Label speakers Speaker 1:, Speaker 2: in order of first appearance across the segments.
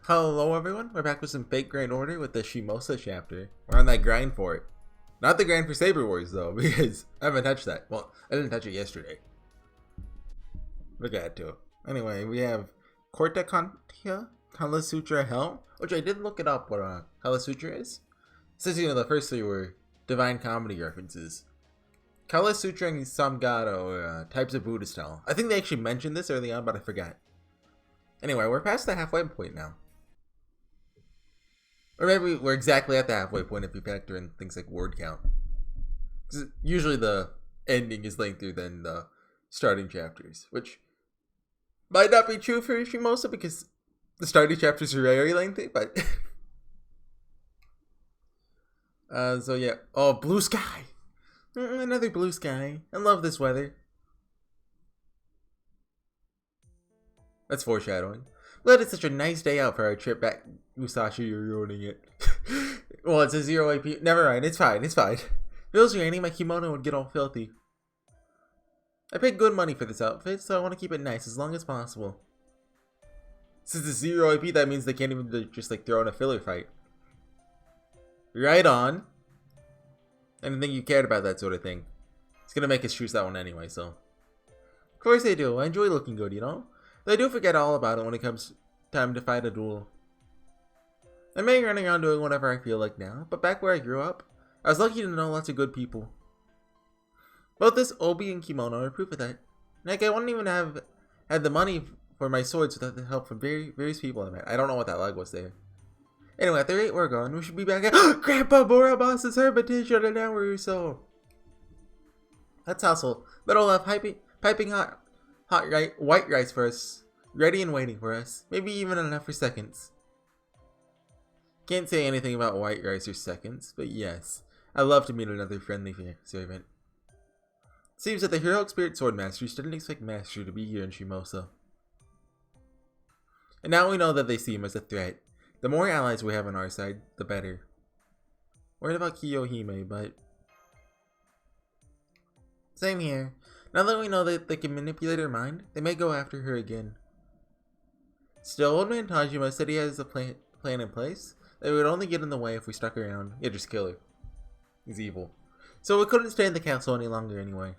Speaker 1: Hello everyone, we're back with some fake grind order with the Shimousa chapter. We're on that grind for it. Not the grind for Saber Wars though, because I haven't touched that. Well, I didn't touch it yesterday. Look at it too. Anyway, we have Korta Kantia, Kala Sutra Hell, which I did look it up what Kala Sutra is. Since the first three were Divine Comedy references. Kala Sutra and Samgata are types of Buddhist hell. I think they actually mentioned this early on, but I forgot. Anyway, we're past the halfway point now. Or maybe we're exactly at the halfway point if you factor in things like word count. Usually the ending is lengthier than the starting chapters, which might not be true for Shimousa because the starting chapters are very lengthy, but... so yeah. Oh, blue sky! Another blue sky. I love this weather. That's foreshadowing. Glad it's such a nice day out for our trip back. Musashi, you're ruining it. Well, it's a 0 AP. Never mind, it's fine, it's fine. If it was raining, my kimono would get all filthy. I paid good money for this outfit, so I want to keep it nice as long as possible. Since it's 0 AP, that means they can't even just like throw in a filler fight. Right on. I didn't think you cared about that sort of thing. It's gonna make us choose that one anyway, so. Of course I do. I enjoy looking good, you know? But I do forget all about it when it comes time to fight a duel. I may be running around doing whatever I feel like now, but back where I grew up, I was lucky to know lots of good people. Both this obi and kimono are proof of that. Like, I wouldn't even have had the money for my swords without the help from various people I met. I don't know what that leg was there. Anyway, at the rate we're going, we should be back at Grandpa Boraboss's hermitage in an hour or so. Let's hustle. But I'll have piping hot white rice for us, ready and waiting for us. Maybe even enough for seconds. Can't say anything about white rice or seconds, but yes, I'd love to meet another friendly servant. Seems that the heroic spirit swordmasters didn't expect Master to be here in Shimousa. And now we know that they see him as a threat. The more allies we have on our side, the better. Worried about Kiyohime, but... Same here. Now that we know that they can manipulate her mind, they may go after her again. Still, Old Man Tajima said he has a plan in place that would only get in the way if we stuck around. Yeah, just kill her. He's evil. So we couldn't stay in the castle any longer anyway.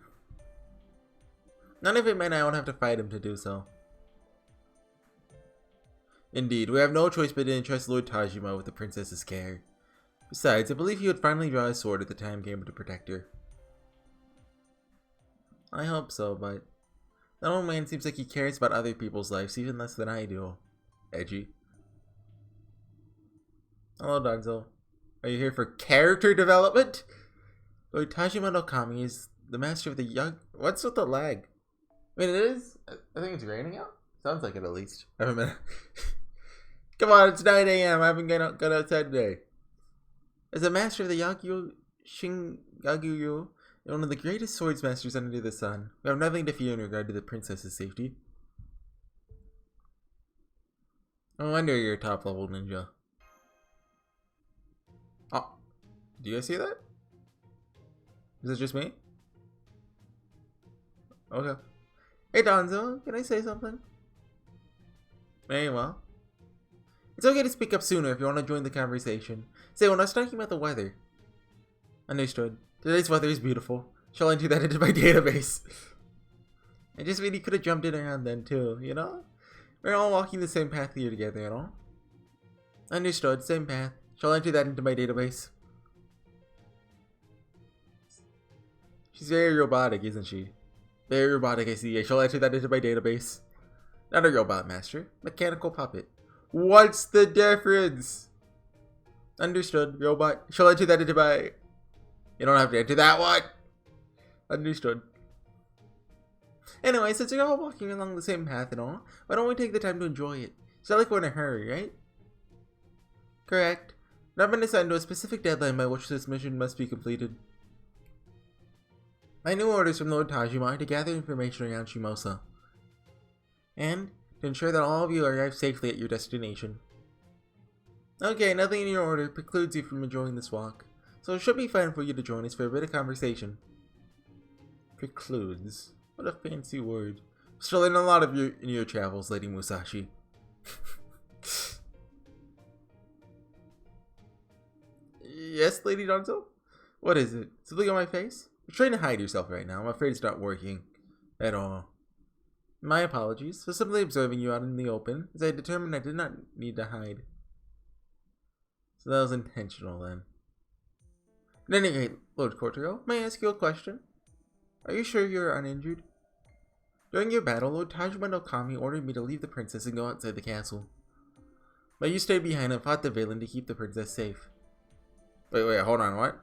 Speaker 1: None of it meant I won't have to fight him to do so. Indeed, we have no choice but to entrust Lord Tajima with the princess's care. Besides, I believe he would finally draw his sword if the time came to protect her. I hope so, but that old man seems like he cares about other people's lives even less than I do. Edgy. Hello, Danzo. Are you here for character development? Lord Tajima no Kami is the master of the young... What's with the lag? I mean, it is... I think it's raining out? Sounds like it at least. I haven't been... Come on, it's 9 AM. I haven't got outside today. As a master of the Yagyu Shingaguyu, one of the greatest swordsmasters under the sun, we have nothing to fear in regard to the princess's safety. No wonder you're a top-level ninja. Oh, do you guys see that? Is it just me? Okay. Hey Danzo, can I say something? Very well. It's okay to speak up sooner if you want to join the conversation. Say, when I was talking about the weather. Understood. Today's weather is beautiful. Shall I enter that into my database? I just mean you could have jumped in around then too, you know? We're all walking the same path here together, you know? Understood, same path. Shall I enter that into my database? She's very robotic, isn't she? Very robotic, I see. Shall I enter that into my database? Not a robot master. Mechanical puppet. What's the difference? Understood, robot. Shall I enter that into my... You don't have to enter that one. Understood. Anyway, since we're all walking along the same path and all, why don't we take the time to enjoy it? It's not like we're in a hurry, right? Correct. And I've been assigned to a specific deadline by which this mission must be completed. My new orders from Lord Tajima are to gather information around Shimousa. And to ensure that all of you arrive safely at your destination. Okay, nothing in your order precludes you from enjoying this walk. So it should be fine for you to join us for a bit of conversation. Precludes. What a fancy word. Still in a lot of your travels, Lady Musashi. Yes, Lady Donzo? What is it? Something on my face? You're trying to hide yourself right now. I'm afraid it's not working. At all. My apologies for simply observing you out in the open, as I determined I did not need to hide. So that was intentional then. At any rate, Lord Corteo, may I ask you a question? Are you sure you're uninjured? During your battle, Lord Tajima no Kami ordered me to leave the princess and go outside the castle. But you stayed behind and fought the villain to keep the princess safe. Wait, hold on, what?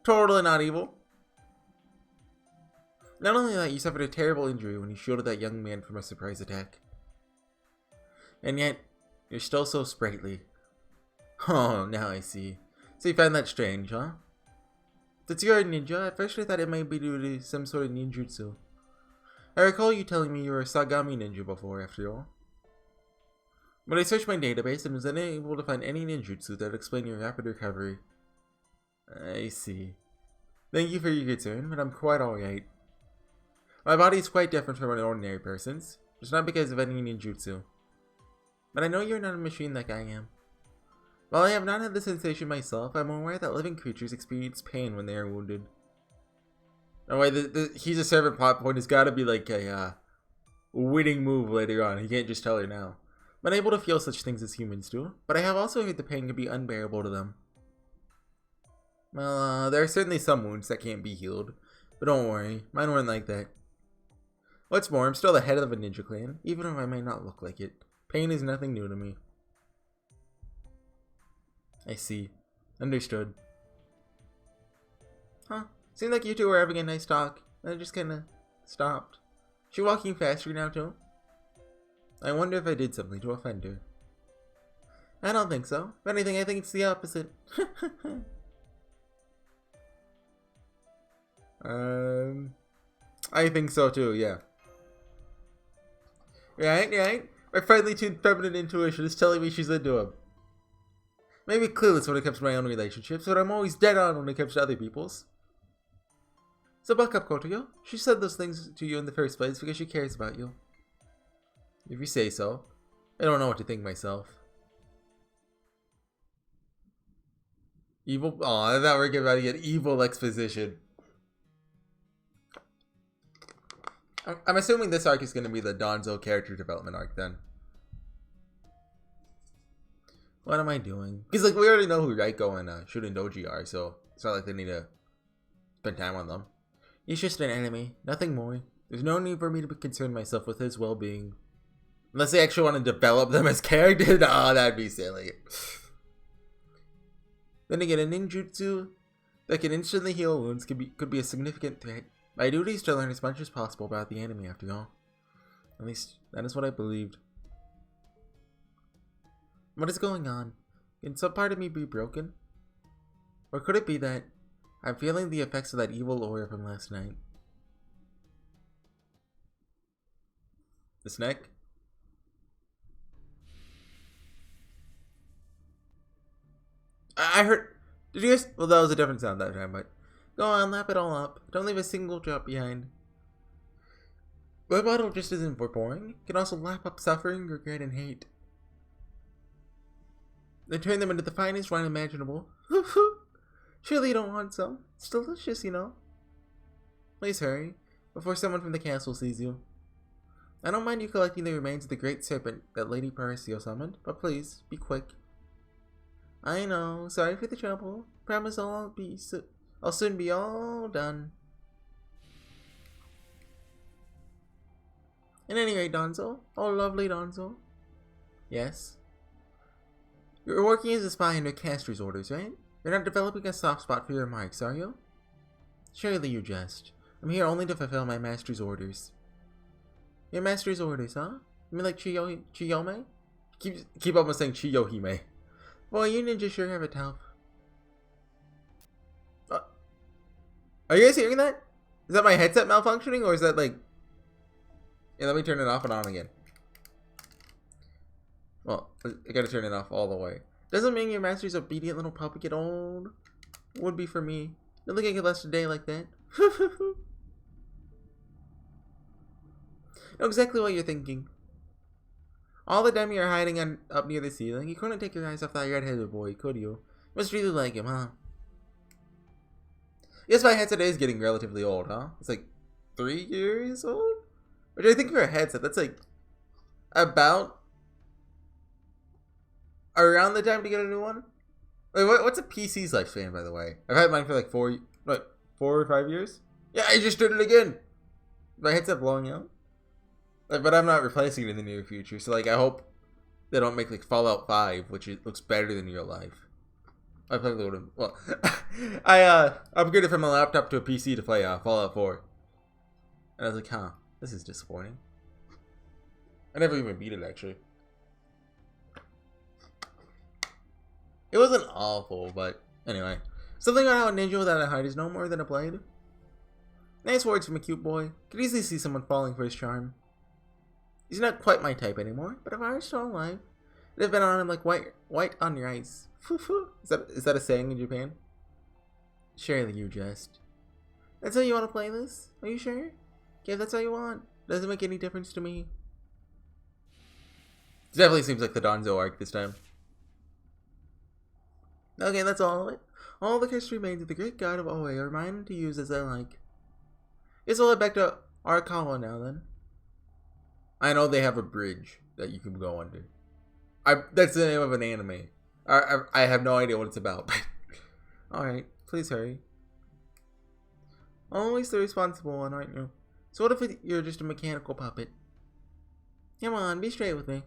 Speaker 1: Totally not evil. Not only that, you suffered a terrible injury when you shielded that young man from a surprise attack. And yet, you're still so sprightly. Oh, now I see. So you find that strange, huh? Since you're a ninja, at first I thought it might be due to some sort of ninjutsu. I recall you telling me you were a Sagami ninja before, after all. But I searched my database and was unable to find any ninjutsu that would explain your rapid recovery. I see. Thank you for your concern, but I'm quite alright. My body is quite different from an ordinary person's, just not because of any ninjutsu. But I know you're not a machine like I am. While I have not had the sensation myself, I'm aware that living creatures experience pain when they are wounded. Oh wait, he's a servant plot point has got to be like a winning move later on. He can't just tell her now. I'm unable to feel such things as humans do, but I have also heard the pain can be unbearable to them. Well, there are certainly some wounds that can't be healed, but don't worry, mine weren't like that. What's more, I'm still the head of a ninja clan, even if I may not look like it. Pain is nothing new to me. I see. Understood. Huh. Seemed like you two were having a nice talk. I just kinda stopped. She walking faster now too? I wonder if I did something to offend her. I don't think so. If anything, I think it's the opposite. I think so too, yeah. Right? My finely tuned feminine intuition is telling me she's into him. Maybe clueless when it comes to my own relationships, but I'm always dead on when it comes to other people's. So buck up, Kotoyo. She said those things to you in the first place because she cares about you. If you say so. I don't know what to think myself. Evil? Aw, I thought we were about to get evil exposition. I'm assuming this arc is going to be the Donzo character development arc then. What am I doing? Because like we already know who Raiko and Shudendoji are, so it's not like they need to spend time on them. He's just an enemy, nothing more. There's no need for me to concern myself with his well-being. Unless they actually want to develop them as characters, oh, that'd be silly. Then again, a ninjutsu that can instantly heal wounds could be a significant threat. My duty is to learn as much as possible about the enemy after all. At least, that is what I believed. What is going on? Can some part of me be broken? Or could it be that I'm feeling the effects of that evil aura from last night? This neck? I heard... Did you guys... Well, that was a different sound that time, but... Go on, lap it all up. Don't leave a single drop behind. My bottle just isn't for pouring. It can also lap up suffering, regret, and hate. Then turn them into the finest wine imaginable. Surely you don't want some. It's delicious, you know. Please hurry, before someone from the castle sees you. I don't mind you collecting the remains of the great serpent that Lady Parasio summoned, but please, be quick. I know, sorry for the trouble. Promise I'll soon be all done. At any rate, Donzo, oh lovely Donzo. Yes? You're working as a spy under Caster's orders, right? You're not developing a soft spot for your marks, are you? Surely you jest. I'm here only to fulfill my master's orders. Your master's orders, huh? You mean like Chiyome? Keep almost saying Chiyohime. Boy, you ninjas sure have it tough. Are you guys hearing that? Is that my headset malfunctioning, or is that like... Yeah, let me turn it off and on again. Well, I gotta turn it off all the way. Doesn't mean your master's obedient little puppy get old. Would be for me. Don't think I could last a day like that. Know exactly what you're thinking. All the time you're hiding up near the ceiling, you couldn't take your eyes off that red-headed boy, could you? Must really like him, huh? Yes, my headset is getting relatively old, huh? It's like 3 years old? Which I think for a headset, that's like about around the time to get a new one. Like, what's a PC's lifespan, by the way? I've had mine for like 4 or 5 years. Yeah, I just did it again. My headset blowing out. But I'm not replacing it in the near future. So like, I hope they don't make like Fallout 5, which looks better than real life. I probably would have. Well, I upgraded from a laptop to a PC to play Fallout 4, and I was like, huh, this is disappointing. I never even beat it actually. It wasn't awful, but anyway. Something about how a ninja without a heart is no more than a blade. Nice words from a cute boy. Could easily see someone falling for his charm. He's not quite my type anymore, but if I were still alive, I'd have been on him like white on rice. Is that a saying in Japan? Surely you jest. That's how you want to play this? Are you sure? Yeah, that's how you want. Doesn't make any difference to me. It definitely seems like the Donzo arc this time. Okay, that's all of it. All the curse remains of the great god of Oe are mine to use as I like. Guess I'll head back to Arakawa now then. I know they have a bridge that you can go under. That's the name of an anime. I have no idea what it's about. Alright, please hurry. Always the responsible one, aren't you? So what if you're just a mechanical puppet? Come on, be straight with me.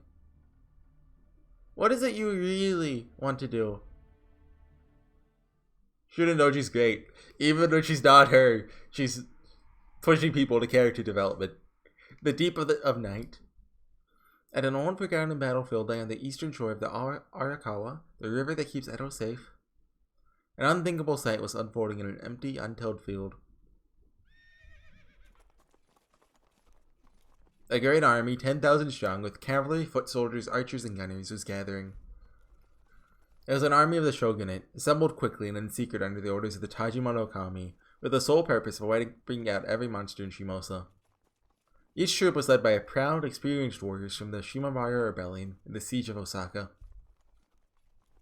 Speaker 1: What is it you really want to do? Shunenoji's great. Even though she's not her, she's pushing people to character development. The deep of night. At an old forgotten battlefield lay on the eastern shore of the Arakawa, the river that keeps Edo safe. An unthinkable sight was unfolding in an empty, untilled field. A great army, 10,000 strong, with cavalry, foot soldiers, archers, and gunners, was gathering. It was an army of the shogunate, assembled quickly and in secret under the orders of the Tajimono Kami, with the sole purpose of wiping out every monster in Shimousa. Each troop was led by a proud, experienced warriors from the Shimabara rebellion in the siege of Osaka.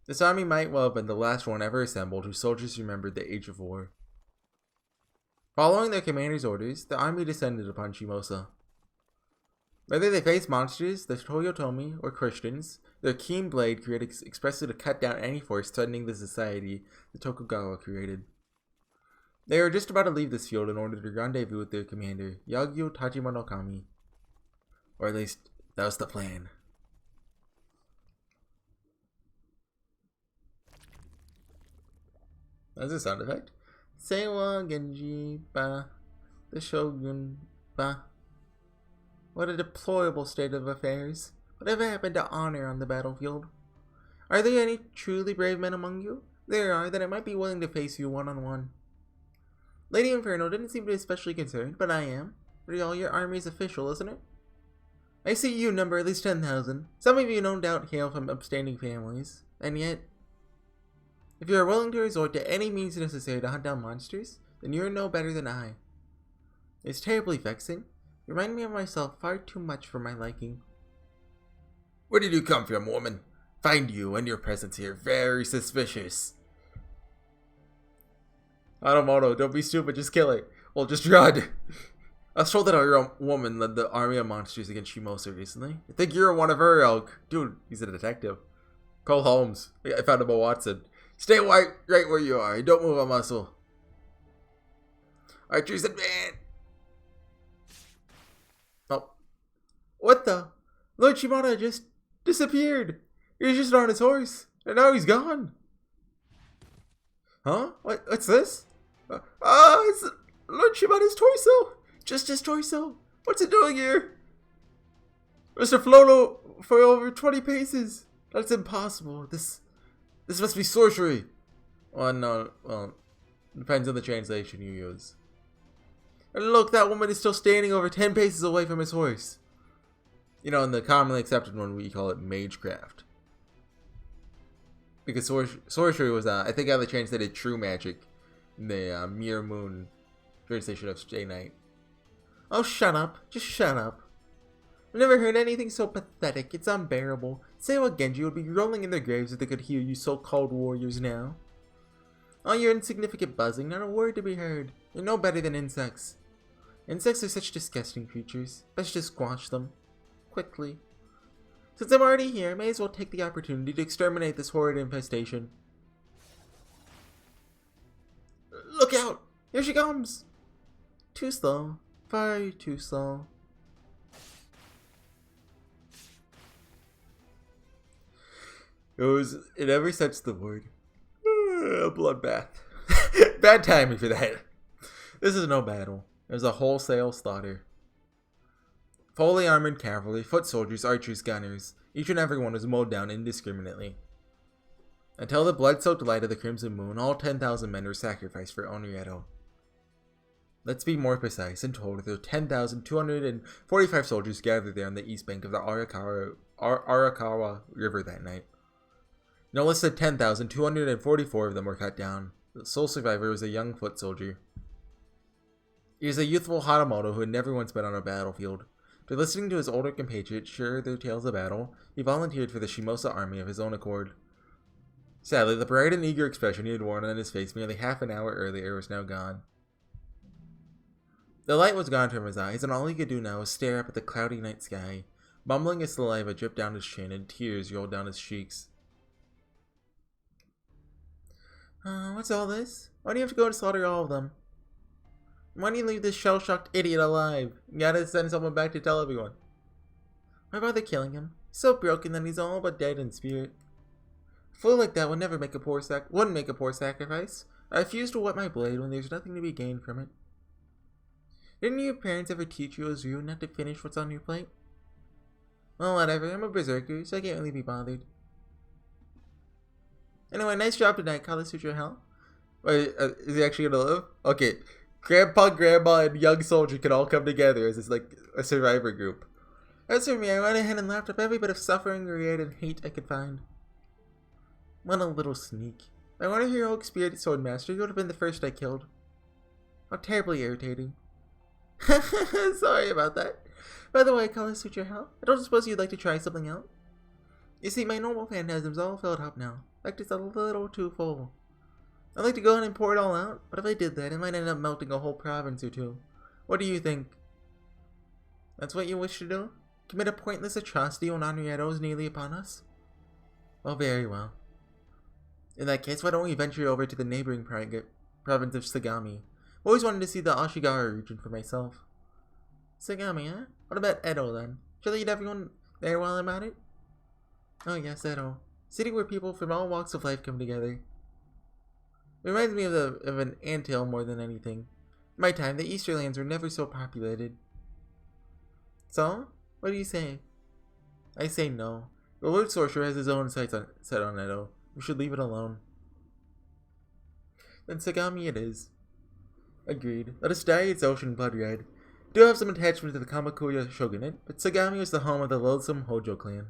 Speaker 1: This army might well have been the last one ever assembled whose soldiers remembered the age of war. Following their commander's orders, the army descended upon Shimousa. Whether they faced monsters, the Toyotomi, or Christians, their keen blade created expressly to cut down any force threatening the society the Tokugawa created. They were just about to leave this field in order to rendezvous with their commander, Yagyu Tajimono Kami. Or at least, that was the plan. That's a sound effect. Seiwa Genji Ba, the Shogun Ba. What a deplorable state of affairs. Whatever happened to honor on the battlefield? Are there any truly brave men among you? There are, then I might be willing to face you one-on-one. Lady Inferno didn't seem to be especially concerned, but I am. All your army's official, isn't it? I see you number at least 10,000. Some of you no doubt hail from upstanding families. And yet, if you are willing to resort to any means necessary to hunt down monsters, then you're no better than I. It's terribly vexing. You remind me of myself far too much for my liking. Where did you come from, woman? Find you and your presence here very suspicious. Hanamoto, don't be stupid, just kill it. Well, just run. I was told that a woman led the army of monsters against Shimousa recently. I think you're one of her ilk. Dude, he's a detective. Cole Holmes. I found him a Watson. Stay right where you are. Don't move a muscle. Archers advance. Oh. What the? Lord Shimada just disappeared. He was just on his horse. And now he's gone. Huh? What's this? It's Lord Shimada's torso. Just his torso. What's it doing here? Mr. Flono for over 20 paces. That's impossible. This must be sorcery. Well, no. Well, depends on the translation you use. And look, that woman is still standing over 10 paces away from his horse. You know, in the commonly accepted one, we call it magecraft. Because sorcery was, I think how they translated true magic in the Mirror Moon translation of Stay Night. Oh, shut up. Just shut up. I've never heard anything so pathetic. It's unbearable. Seiwa Genji would be rolling in their graves if they could hear you so-called warriors now. All your insignificant buzzing, not a word to be heard. You're no better than insects. Insects are such disgusting creatures. Best just squash them. Quickly. Since I'm already here, I may as well take the opportunity to exterminate this horrid infestation. Look out! Here she comes! Too slow. Far too slow. It ever sets the word. A bloodbath. Bad timing for that. This is no battle. It was a wholesale slaughter. Fully armored cavalry, foot soldiers, archers, gunners. Each and every one was mowed down indiscriminately. Until the blood-soaked light of the crimson moon, all 10,000 men were sacrificed for Onryeto. Let's be more precise. In total, there were 10,245 soldiers gathered there on the east bank of the Arakawa River that night. No less than 10,244 of them were cut down. The sole survivor was a young foot soldier. He was a youthful Hatamoto who had never once been on a battlefield. After listening to his older compatriots share their tales of battle, he volunteered for the Shimousa army of his own accord. Sadly, the bright and eager expression he had worn on his face nearly half an hour earlier was now gone. The light was gone from his eyes, and all he could do now was stare up at the cloudy night sky. Mumbling as saliva dripped down his chin and tears rolled down his cheeks. What's all this? Why do you have to go and slaughter all of them? Why do you leave this shell-shocked idiot alive? You gotta send someone back to tell everyone. Why bother killing him? He's so broken that he's all but dead in spirit. A fool like that would never make a poor sacrifice. I refuse to wet my blade when there's nothing to be gained from it. Didn't your parents ever teach you as you not to finish what's on your plate? Well, whatever. I'm a berserker, so I can't really be bothered. Anyway, nice job tonight, Kala Sutra Hell. Wait, is he actually gonna live? Okay. Grandpa, Grandma, and young soldier can all come together as a survivor group. As for me, I went ahead and lapped up every bit of suffering, greed, and hate I could find. What a little sneak. If I wanted a heroic spirit swordmaster, you would have been the first I killed. How terribly irritating. Sorry about that. By the way, Kala Sutra Hell, I don't suppose you'd like to try something out? You see, my normal phantasm's all filled up now. In fact, it's a little too full. I'd like to go ahead and pour it all out, but if I did that, it might end up melting a whole province or two. What do you think? That's what you wish to do? Commit a pointless atrocity when Onryeto is nearly upon us? Well, very well. In that case, why don't we venture over to the neighboring province of Sagami? I've always wanted to see the Ashigara region for myself. Sagami, huh? What about Edo, then? Shall I lead everyone there while I'm at it? Oh yes, Edo. City where people from all walks of life come together. It reminds me of an anthill more than anything. In my time, the Easterlands were never so populated. So? What do you say? I say no. The Lord Sorcerer has his own sights set on Edo. We should leave it alone. Then Sagami it is. Agreed. Let us dye its ocean blood red. I do have some attachment to the Kamakura shogunate, but Sagami was the home of the loathsome Hojo clan.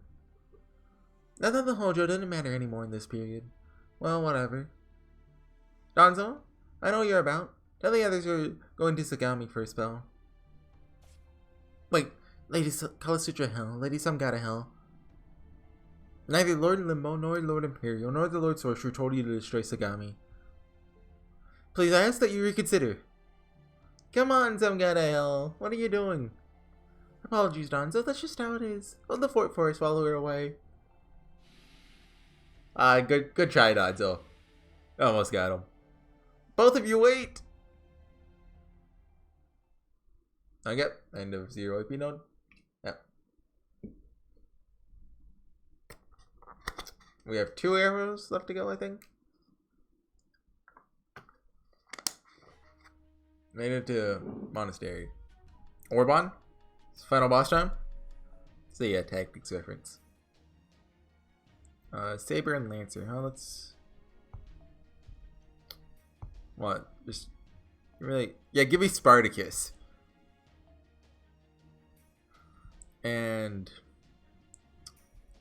Speaker 1: Now that the Hojo didn't matter anymore in this period. Well, whatever. Danzo, I know you're about. Tell the others you're going to Sagami for a spell. Wait, Lady Kala Sutra Hell, Lady Samgata Hell. Neither Lord Limbo, nor Lord Imperial, nor the Lord Sorcerer told you to destroy Sagami. Please, I ask that you reconsider. Come on, Samgata Hell. What are you doing? Apologies, Danzo. That's just how it is. Hold the fort for us while we're away. Good try, Danzo. Almost got him. Both of you wait! Okay, end of 0 IP node. Yep. We have 2 arrows left to go, I think. Made it to Monastery. Orban? It's final boss time? So yeah, tactics reference. Saber and Lancer, huh? Let's... What? Just... Really... Yeah, give me Spartacus. And...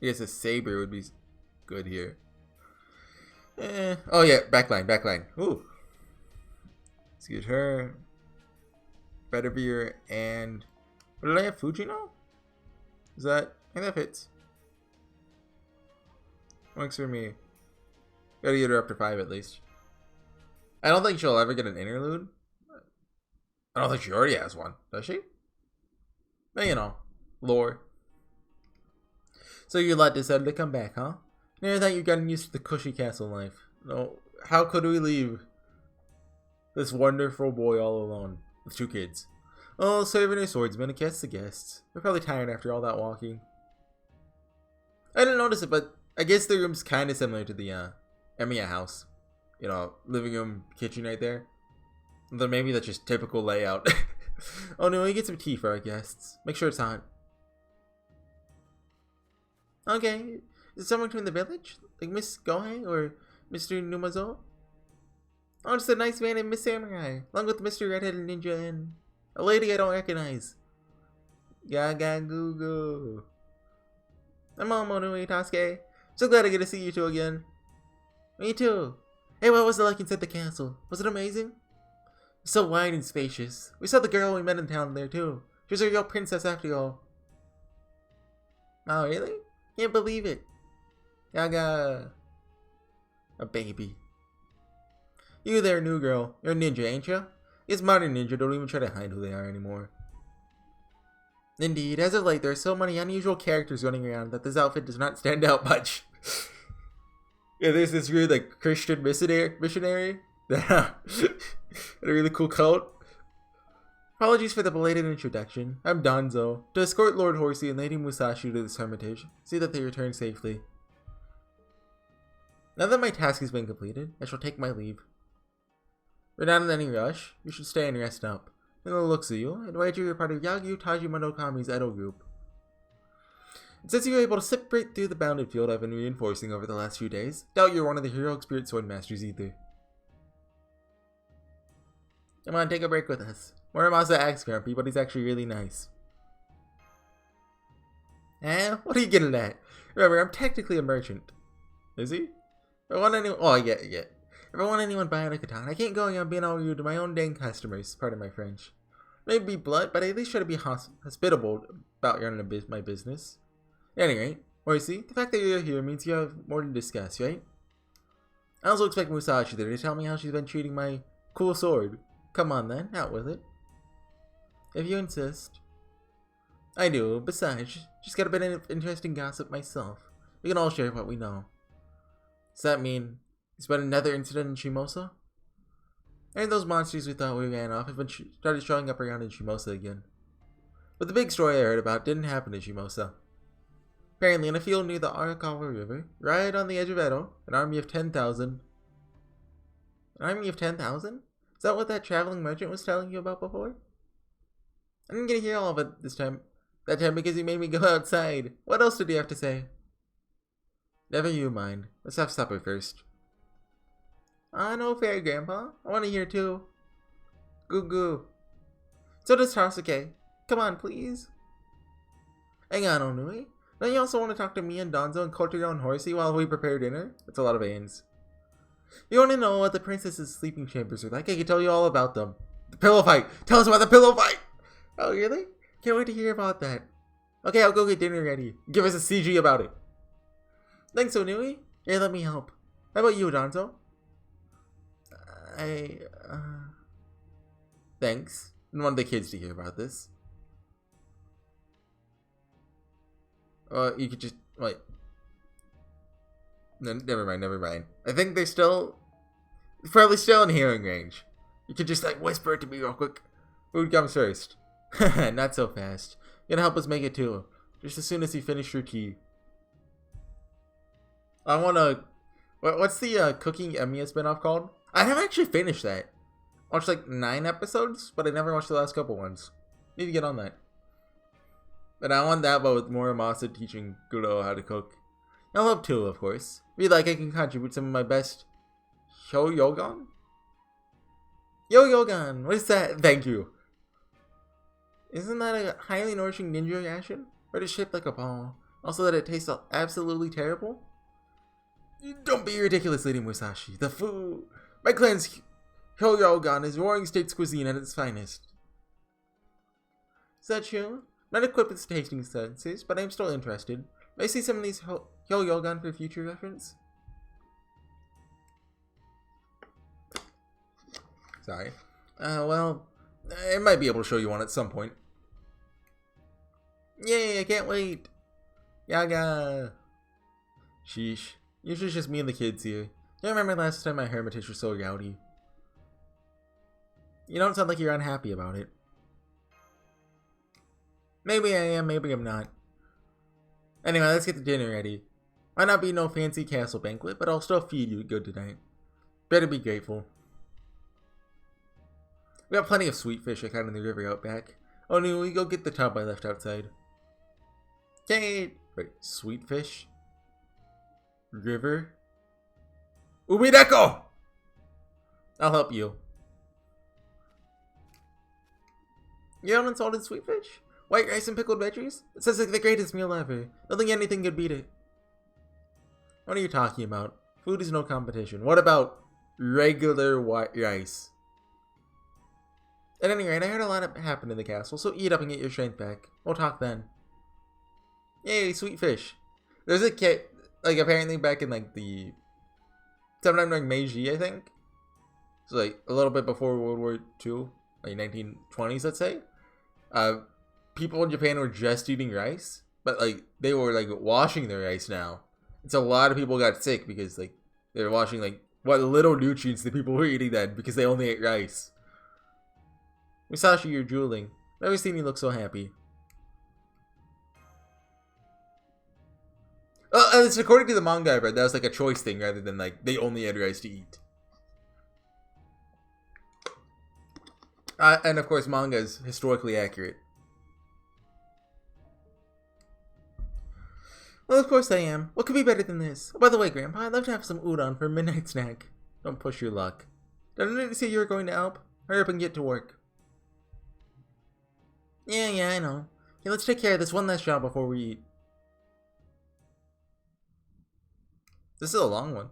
Speaker 1: I guess a Saber would be good here. Oh yeah, backline. Ooh. Let's get her. Bedivere and... What did I have? Fujino? Is that? I think that fits. Works for me. Gotta get her up to 5 at least. I don't think she'll ever get an interlude. I don't think she already has one, does she? But you know, lore. So your lot decided to come back, huh? Never thought you'd gotten used to the cushy castle life. No, how could we leave this wonderful boy all alone with 2 kids? Oh, serving her swordsman and kiss the guests. They're probably tired after all that walking. I didn't notice it, but I guess the room's kind of similar to the Emiya house. You know, living room, kitchen right there. Then maybe that's just typical layout. Oh no, we get some tea for our guests. Make sure it's hot. Okay, is someone from the village? Like Miss Gohei or Mr. Numazo? Oh, it's a nice man named Miss Samurai, along with Mr. Redheaded Ninja and a lady I don't recognize. Gaga goo goo. I'm Monui Tasuke. So glad I get to see you two again. Me too. Hey, what was it like inside the castle? Was it amazing? So wide and spacious. We saw the girl we met in town there too. She was a real princess after all. Oh, really? Can't believe it. Gaga. A baby. You there, new girl. You're a ninja, ain't ya? These modern ninja don't even try to hide who they are anymore. Indeed, as of late, there are so many unusual characters running around that this outfit does not stand out much. Yeah, there's this weird, like, Christian missionary. A really cool cult. Apologies for the belated introduction. I'm Danzo, to escort Lord Horsey and Lady Musashi to this hermitage. See that they return safely. Now that my task has been completed, I shall take my leave. We're not in any rush. You should stay and rest up. In the looks of you, I invite you to be part of Yagyu Tajimono Kami's Edo group. And since you were able to slip right through the bounded field I've been reinforcing over the last few days, doubt you're one of the heroic spirit sword masters either. Come on, take a break with us. Muramasa acts grumpy, but he's actually really nice. Eh? What are you getting at? Remember, I'm technically a merchant. Is he? If I want anyone... Oh, I get. If I want anyone buying a katana, I can't go around being all rude to my own dang customers. Pardon my French. Maybe be blunt, but I at least try to be hospitable about running my business. At any rate, Horsey, the fact that you're here means you have more to discuss, right? I also expect Musashi there to tell me how she's been treating my cool sword. Come on then, out with it. If you insist. I do. Besides, just got a bit of interesting gossip myself. We can all share what we know. Does that mean there's been another incident in Shimousa? And those monsters we thought we ran off have been started showing up around in Shimousa again. But the big story I heard about didn't happen in Shimousa. Apparently, in a field near the Arakawa River, right on the edge of Edo, an army of 10,000. An army of 10,000? Is that what that traveling merchant was telling you about before? I didn't get to hear all of it that time because he made me go outside. What else did he have to say? Never you mind. Let's have supper first. No fair, Grandpa. I want to hear too. Goo goo. So does Tasuke. Come on, please. Hang on, Onui. Don't you also want to talk to me and Danzo and Kotaro and Horsey while we prepare dinner? That's a lot of ands. You want to know what the princess's sleeping chambers are like? I can tell you all about them. The pillow fight! Tell us about the pillow fight! Oh, really? Can't wait to hear about that. Okay, I'll go get dinner ready. Give us a CG about it. Thanks, Onui. Here, let me help. How about you, Danzo? Thanks. I want the kids to hear about this. You could just, wait. No, never mind. I think they're probably still in hearing range. You could just, like, whisper it to me real quick. Food comes first. Not so fast. You're gonna help us make it too. Just as soon as you finish your tea. I wanna... What's the Cooking Emiya spinoff called? I haven't actually finished that. I watched like 9 episodes, but I never watched the last couple ones. Need to get on that. But I want that, but with Muramasa teaching Guro how to cook. I'll help too, of course. If you'd like, I can contribute some of my best Shoyogan? Yoyogan! What is that? Thank you. Isn't that a highly nourishing ninja ration? Or is it shaped like a ball? Also that it tastes absolutely terrible? Don't be ridiculous, Lady Musashi. The food... My clan's Hyoyogan is Roaring States cuisine at its finest. Is that true? Not equipped with tasting senses, but I am still interested. May I see some of these Hyoyogan for future reference? Sorry. Well, I might be able to show you one at some point. Yay, I can't wait! Yaga! Sheesh. Usually it's just me and the kids here. I remember last time my hermitage was so rowdy. You don't sound like you're unhappy about it. Maybe I am, maybe I'm not. Anyway, let's get the dinner ready. Might not be no fancy castle banquet, but I'll still feed you good tonight. Better be grateful. We have plenty of sweet fish I caught in the river out back. Oh no, we go get the tub I left outside. Kate! Wait, sweet fish? River? Umideko! I'll help you. You haven't salted sweet fish? White rice and pickled veggies? It sounds like the greatest meal ever. Don't think anything could beat it. What are you talking about? Food is no competition. What about regular white rice? At any rate, I heard a lot happened in the castle, so eat up and get your strength back. We'll talk then. Yay, sweet fish. There's a kid, like, apparently back in, like, the... sometime during Meiji, I think? So, like, a little bit before World War II, like 1920s, let's say. People in Japan were just eating rice, but, like, they were, like, washing their rice now. And so a lot of people got sick because, like, they were washing, like, what little nutrients the people were eating then because they only ate rice. Musashi, you're drooling. Never seen you look so happy. Oh, it's according to the manga I read, that was like a choice thing rather than like they only had rice to eat. And of course, manga is historically accurate. Well, of course I am. What could be better than this? Oh, by the way, Grandpa, I'd love to have some udon for a midnight snack. Don't push your luck. Didn't I say you were going to Alp? Hurry up and get to work. Yeah, I know. Okay, let's take care of this one last job before we eat. This is a long one.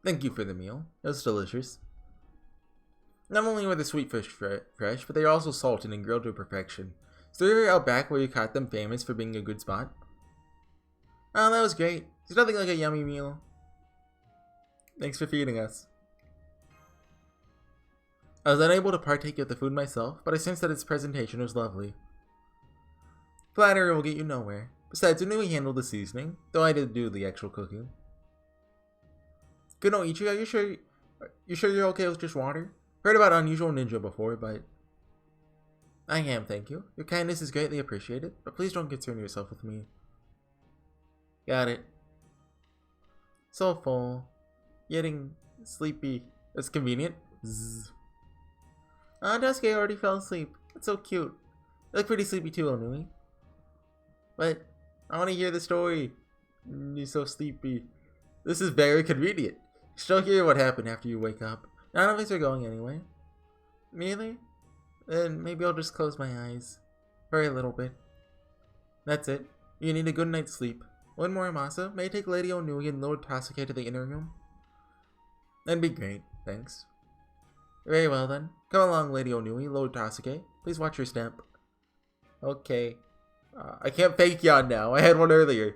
Speaker 1: Thank you for the meal. It was delicious. Not only were the sweet fish fresh, but they are also salted and grilled to perfection. Is the river out back where you caught them famous for being a good spot? Oh, that was great. There's nothing like a yummy meal. Thanks for feeding us. I was unable to partake of the food myself, but I sensed that its presentation was lovely. Flattery will get you nowhere. Besides, Unui handled the seasoning, though I did do the actual cooking. Good Ichi, are you sure you're okay with just water? Heard about unusual ninja before, but... I am, thank you. Your kindness is greatly appreciated, but please don't concern yourself with me. Got it. So full. Getting sleepy. That's convenient. Zzz. Daisuke already fell asleep. That's so cute. You look pretty sleepy too, Onui. But I want to hear the story. You're so sleepy. This is very convenient. Still hear what happened after you wake up. None of us are going anyway. Really? Then maybe I'll just close my eyes. For a little bit. That's it. You need a good night's sleep. One more, Masa. May I take Lady Onui and Lord Tasuke to the inner room? That'd be great, thanks. Very well then. Come along, Lady Onui, Lord Tasuke. Please watch your step. Okay. I can't fake yawn now. I had one earlier.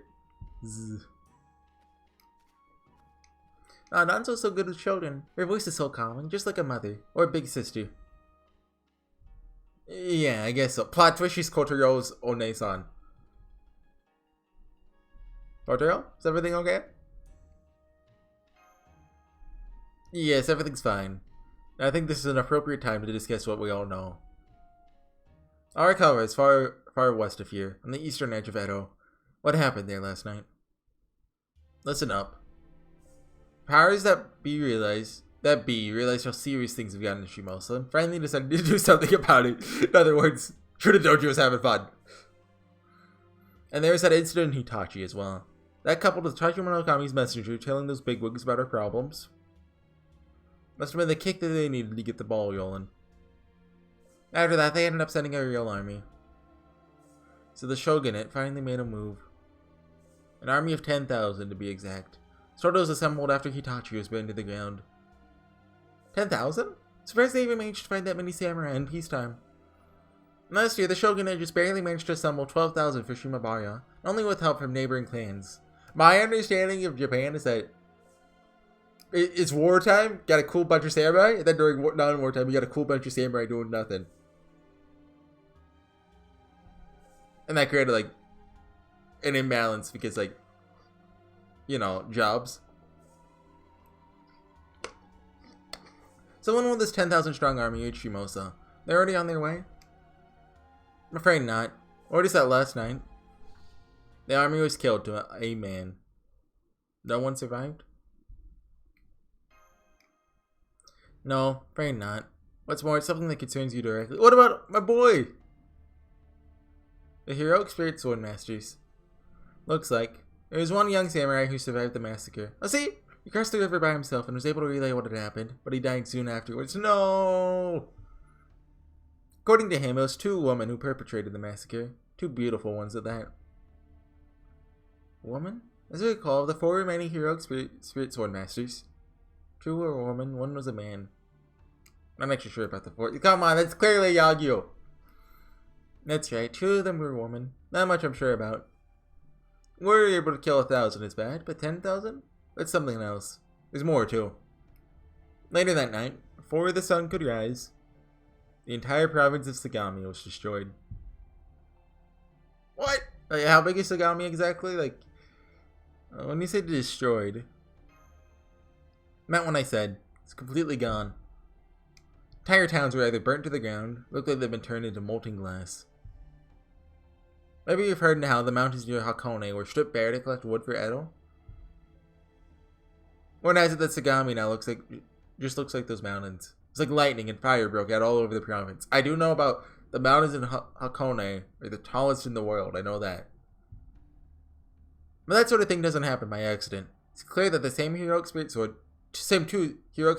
Speaker 1: Zzz. Nanzo's so good with children. Her voice is so calming, just like a mother. Or a big sister. Yeah, I guess so. Plot twist, she's Kotaro's One-san. Kotaro? Is everything okay? Yes, everything's fine. I think this is an appropriate time to discuss what we all know. Arakawa is far west of here, on the eastern edge of Edo. What happened there last night? Listen up. Powers that be realized how serious things have gotten to Shimousa and finally decided to do something about it. In other words, Shuda Dojo was having fun. And there was that incident in Hitachi as well. That coupled with Tachimono Kami's messenger telling those bigwigs about our problems. Must have been the kick that they needed to get the ball rolling. After that, they ended up sending a real army. So the shogunate finally made a move. An army of 10,000 to be exact. Sort of was assembled after Hitachi was burned to the ground. 10,000? Surprised they even managed to find that many samurai in peacetime. Last year, the shogunate just barely managed to assemble 12,000 for Shimabara, only with help from neighboring clans. My understanding of Japan is that it's wartime, got a cool bunch of samurai, and then during non-wartime, you got a cool bunch of samurai doing nothing. And that created, like, an imbalance because, like, you know, jobs. So when will this 10,000 strong army reach Shimousa? They're already on their way? I'm afraid not. Already said last night. The army was killed to a man. No one survived? No, afraid not. What's more, it's something that concerns you directly. What about my boy? The heroic spirit sword masters. Looks like there was one young samurai who survived the massacre. Oh, see? He crossed the river by himself and was able to relay what had happened, but he died soon afterwards. No! According to him, it was 2 women who perpetrated the massacre. 2 beautiful ones at that. Woman? As I recall, the 4 remaining heroic spirit sword masters. 2 were a woman, 1 was a man. I'm not actually sure about the 4th. Come on, that's clearly Yagyu. That's right, 2 of them were women. Not much I'm sure about. We're able to kill 1,000 is bad, but 10,000? That's something else. There's more too. Later that night, before the sun could rise, the entire province of Sagami was destroyed. What? Like, how big is Sagami exactly? Like, when you say destroyed, meant when I said it's completely gone. Entire towns were either burnt to the ground, looked like they've been turned into molten glass. Maybe you've heard how the mountains near Hakone were stripped bare to collect wood for Edo? Or is it that Sagami now looks like those mountains? It's like lightning and fire broke out all over the province. I do know about the mountains in Hakone are the tallest in the world. I know that. But that sort of thing doesn't happen by accident. It's clear that the same 2 heroic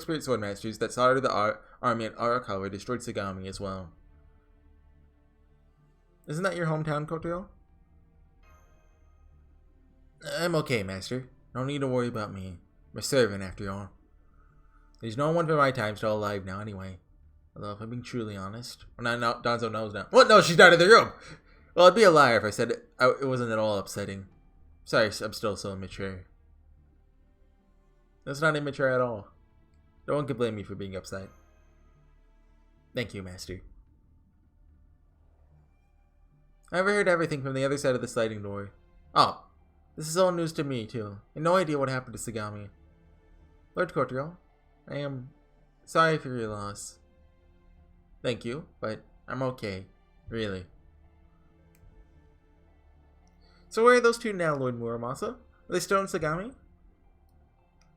Speaker 1: spirit sword masters that slaughtered the army at Arakawa destroyed Sagami as well. Isn't that your hometown, Kotaro? I'm okay, master. No need to worry about me. I'm a servant, after all. There's no one for my time still alive now, anyway. Although, if I'm being truly honest... Well, no, Donzo knows now. What? No, she's not in the room! Well, I'd be a liar if I said it wasn't at all upsetting. Sorry, I'm still so immature. That's not immature at all. No one can blame me for being upset. Thank you, master. I overheard everything from the other side of the sliding door. Oh, this is all news to me, too. I have no idea what happened to Sagami. Lord Kotaro, I am sorry for your loss. Thank you, but I'm okay. Really. So where are those 2 now, Lord Muramasa? Are they still in Sagami?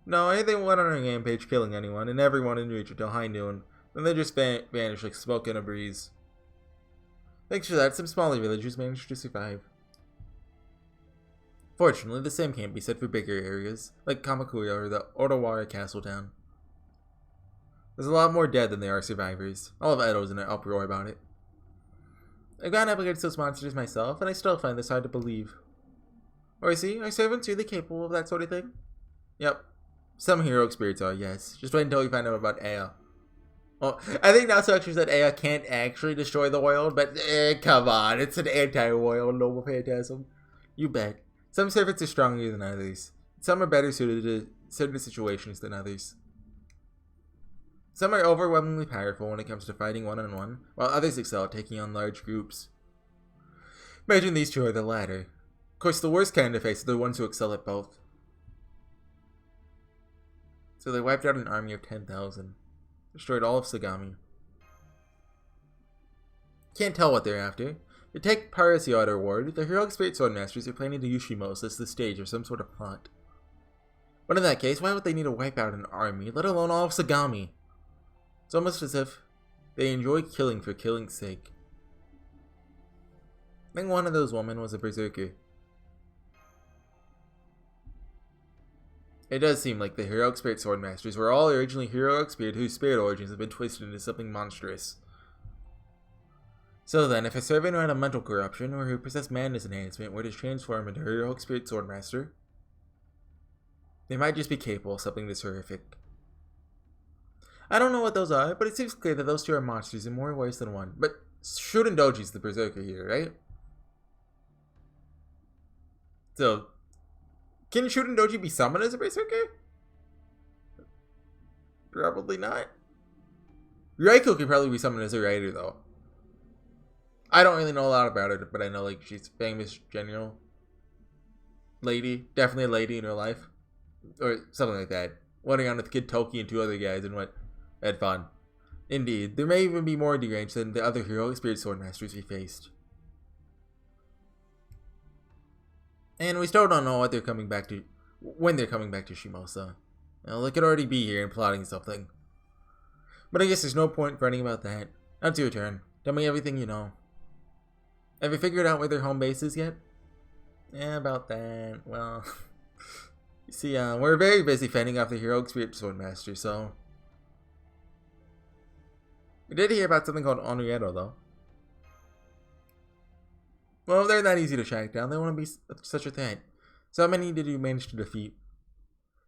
Speaker 1: No, I think they went on a rampage killing anyone and everyone in reach until high noon. Then they just vanished like smoke in a breeze. Thanks for that, some smaller villagers managed to survive. Fortunately, the same can't be said for bigger areas, like Kamakura or the Odawara castle town. There's a lot more dead than there are survivors. All of Edo's in an uproar about it. I've gone up against those monsters myself, and I still find this hard to believe. Horsey, are servants really capable of that sort of thing? Yep. Some heroic spirits are, yes. Just wait until we find out about Aya. Well, I think Nasu actually said Aya can't actually destroy the world, but come on, it's an anti-world noble phantasm. You bet. Some servants are stronger than others. Some are better suited to certain situations than others. Some are overwhelmingly powerful when it comes to fighting one-on-one, while others excel at taking on large groups. Imagine these 2 are the latter. Of course, the worst kind of face are the ones who excel at both. So they wiped out an army of 10,000. Destroyed all of Sagami. Can't tell what they're after. To take Parasiota Ward, the heroic spirit sword masters are planning to use Shimousa as the stage of some sort of plot. But in that case, why would they need to wipe out an army, let alone all of Sagami? It's almost as if they enjoy killing for killing's sake. I think one of those women was a berserker. It does seem like the heroic spirit sword masters were all originally heroic spirit whose spirit origins have been twisted into something monstrous. So then, if a servant who had a mental corruption or who possessed madness enhancement were to transform into a heroic spirit sword master, they might just be capable of something this horrific. I don't know what those are, but it seems clear that those two are monsters in more ways than one. But Shudendoji's the berserker here, right? So, can Shudendoji be summoned as a berserker? Probably not. Raiko could probably be summoned as a writer, though. I don't really know a lot about her, but I know like she's a famous general lady, definitely a lady in her life, or something like that. Running on with Kid Toki and two other guys and what had fun. Indeed, there may even be more deranged than the other heroic spirit swordmasters we faced. And we still don't know what they're coming back to, when they're coming back to Shimousa. Well, they could already be here and plotting something. But I guess there's no point fretting about that. Now it's your turn. Tell me everything you know. Have you figured out where their home base is yet? Yeah, about that. Well, you see, we're very busy fending off the heroic spirit swordmaster, so... We did hear about something called Onrieto, though. Well, they're not easy to track down. They won't be such a threat. So how many did you manage to defeat?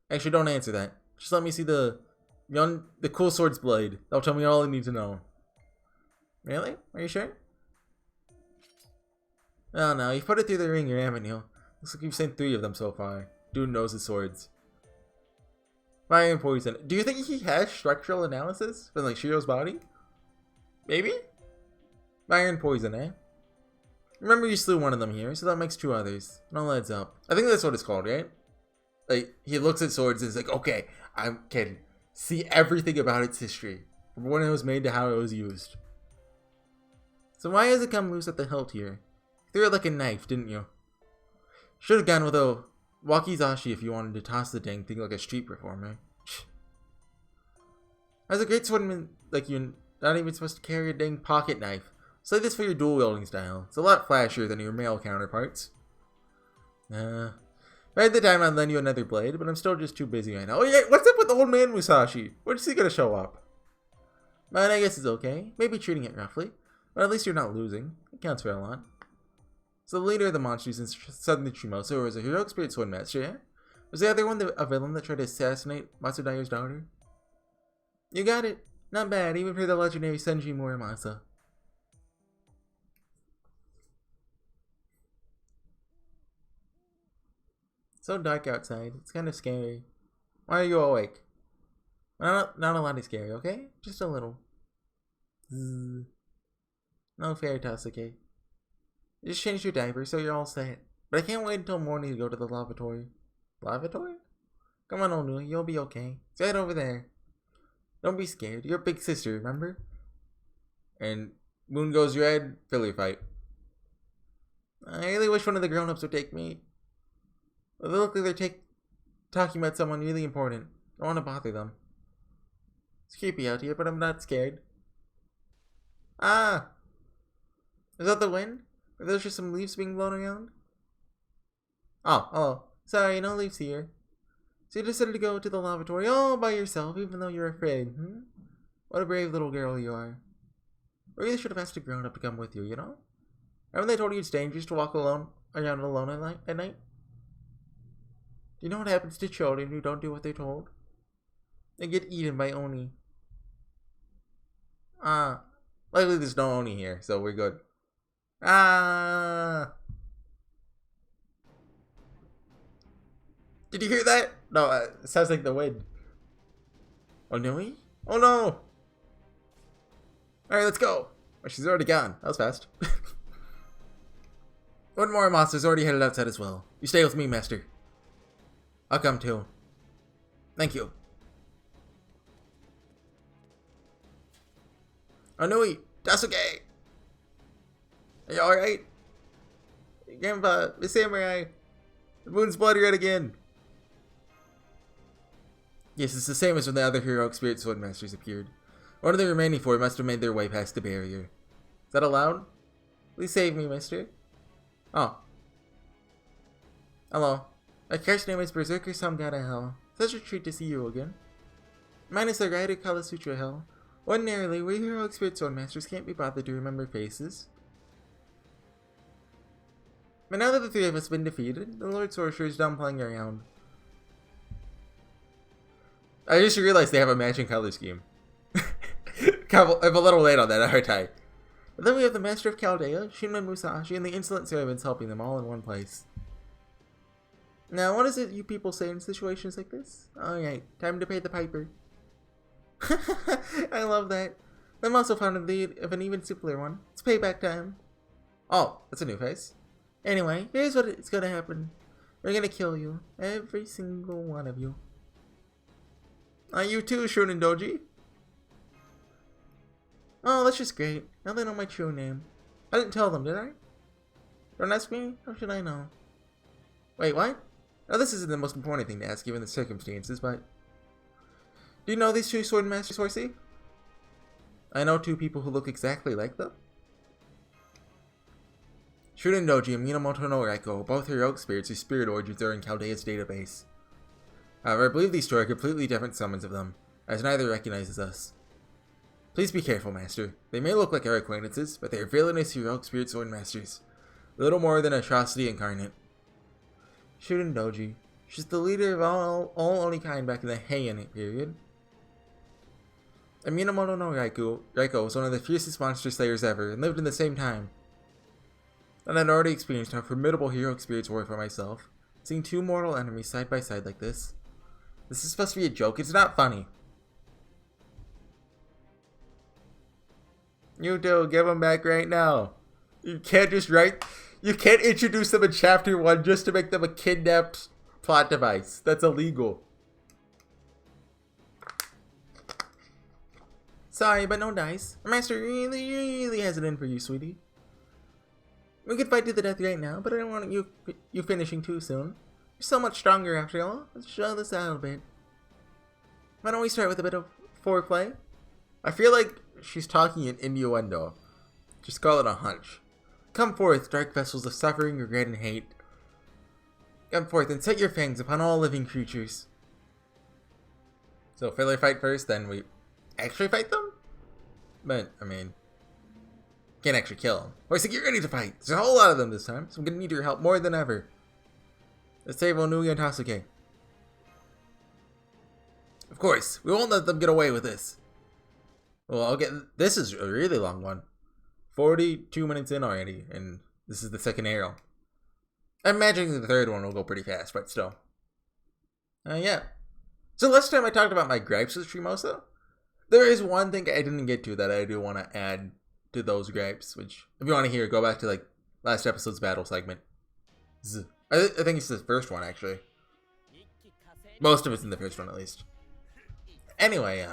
Speaker 1: Actually, don't answer that. Just let me see the cool sword's blade. That'll tell me all I need to know. Really? Are you sure? Oh no, you've put it through the ringer, haven't you? Looks like you've seen 3 of them so far. Dude knows his swords. Fire and poison. Do you think he has structural analysis from like Shiro's body? Maybe? Fire and poison, eh? Remember you slew one of them here, so that makes 2 others. It all adds up. I think that's what it's called, right? Like, he looks at swords and is like, okay, I can see everything about its history. From when it was made to how it was used. So why has it come loose at the hilt here? You threw it like a knife, didn't you? Should have gone with a wakizashi if you wanted to toss the dang thing like a street performer. As a great swordsman like you, not even supposed to carry a dang pocket knife. Say this for your dual wielding style. It's a lot flashier than your male counterparts. Right at the time I'd lend you another blade, but I'm still just too busy right now. Oh yeah, what's up with the old man Musashi? When's he gonna show up? But I guess it's okay. Maybe treating it roughly. But at least you're not losing. It counts for a lot. So the leader of the monsters in southern Shimousa was a heroic spirit swordmaster, yeah? Was the other one a villain that tried to assassinate Matsudaira's daughter? You got it. Not bad, even for the legendary Senji Muramasa. It's so dark outside. It's kind of scary. Why are you awake? Not a lot of scary, okay? Just a little. No fairy tales, okay? Just change your diaper so you're all set. But I can't wait until morning to go to the lavatory. Lavatory? Come on, Onu, you'll be okay. It's right over there. Don't be scared. You're a big sister, remember? And moon goes red, filler fight. I really wish one of the grown-ups would take me. They look like they're talking about someone really important. I don't want to bother them. It's creepy out here, but I'm not scared. Ah! Is that the wind? Are those just some leaves being blown around? Oh, hello. Sorry, no leaves here. So you decided to go to the lavatory all by yourself, even though you're afraid, hmm? What a brave little girl you are. I really should have asked a grown-up to come with you, you know? Haven't they told you it's dangerous to walk around alone at night? Do you know what happens to children who don't do what they're told? They get eaten by Oni. Luckily there's no Oni here, so we're good. Did you hear that? No, it sounds like the wind. Oh, no? Oh, no! Alright, let's go. Oh, she's already gone. That was fast. One more monster's already headed outside as well. You stay with me, master. I'll come too. Thank you. Onui, Dasuke! Are you alright? Grandpa, the samurai. The moon's blood red again. Yes, it's the same as when the other heroic spirit swordmasters appeared. One of the remaining 4 must have made their way past the barrier. Is that allowed? Please save me, mister. Oh. Hello. My character's name is Berserker Samgata Hell. Such a treat to see you again. Mine is the Rider Kalasutra Hell. Ordinarily, we heroic spirit swordmasters can't be bothered to remember faces. But now that the 3 of us have been defeated, the Lord Sorcerer is done playing around. I just realized they have a matching color scheme. I'm a little late on that, aren't I? But then we have the Master of Chaldea, Shimousa, and the insolent servants helping them all in one place. Now, what is it you people say in situations like this? Alright, time to pay the piper. I love that. I'm also fond of an even simpler one. It's payback time. Oh, that's a new face. Anyway, here's what it's gonna happen. We're gonna kill you. Every single one of you. You too, Shunin Doji. Oh, that's just great. Now they know my true name. I didn't tell them, did I? Don't ask me? How should I know? Wait, what? Now this isn't the most important thing to ask given the circumstances, but... Do you know these two sword masters, Horsey? I know two people who look exactly like them. Shunin Doji and Minamoto no Raiko, both heroic spirits whose spirit origins are in Chaldea's database. However, I believe these two are completely different summons of them, as neither recognizes us. Please be careful, Master. They may look like our acquaintances, but they are villainous heroic spirit sword masters. Little more than atrocity incarnate. Shunin Doji. She's the leader of all only kind back in the Heian period. And Minamoto no Raiko was one of the fiercest monster slayers ever, and lived in the same time. And I'd already experienced how formidable heroic spirits were for myself. Seeing two mortal enemies side by side like this. This is supposed to be a joke, it's not funny. You do, give them back right now. You can't just you can't introduce them in chapter 1 just to make them a kidnapped plot device. That's illegal. Sorry, but no dice. Our master really has it in for you, sweetie. We could fight to the death right now, but I don't want you finishing too soon. You're so much stronger after all. Let's show this out a bit. Why don't we start with a bit of foreplay? I feel like she's talking in innuendo. Just call it a hunch. Come forth, dark vessels of suffering, regret, and hate. Come forth and set your fangs upon all living creatures. So filler fight first, then we actually fight them? But, I mean, can't actually kill them. Horsey, get ready to fight. There's a whole lot of them this time, so I'm gonna need your help more than ever. Let's save Onugi and Tasuke. Of course, we won't let them get away with this. Well, this is a really long one. 42 minutes in already, and this is the second arrow. I'm imagining the third one will go pretty fast, but still. Yeah. So last time I talked about my gripes with Shimousa. There is one thing I didn't get to that I do want to add to those gripes, which, if you want to hear, go back to, like, last episode's battle segment. I think it's the first one, actually. Most of it's in the first one, at least. Anyway,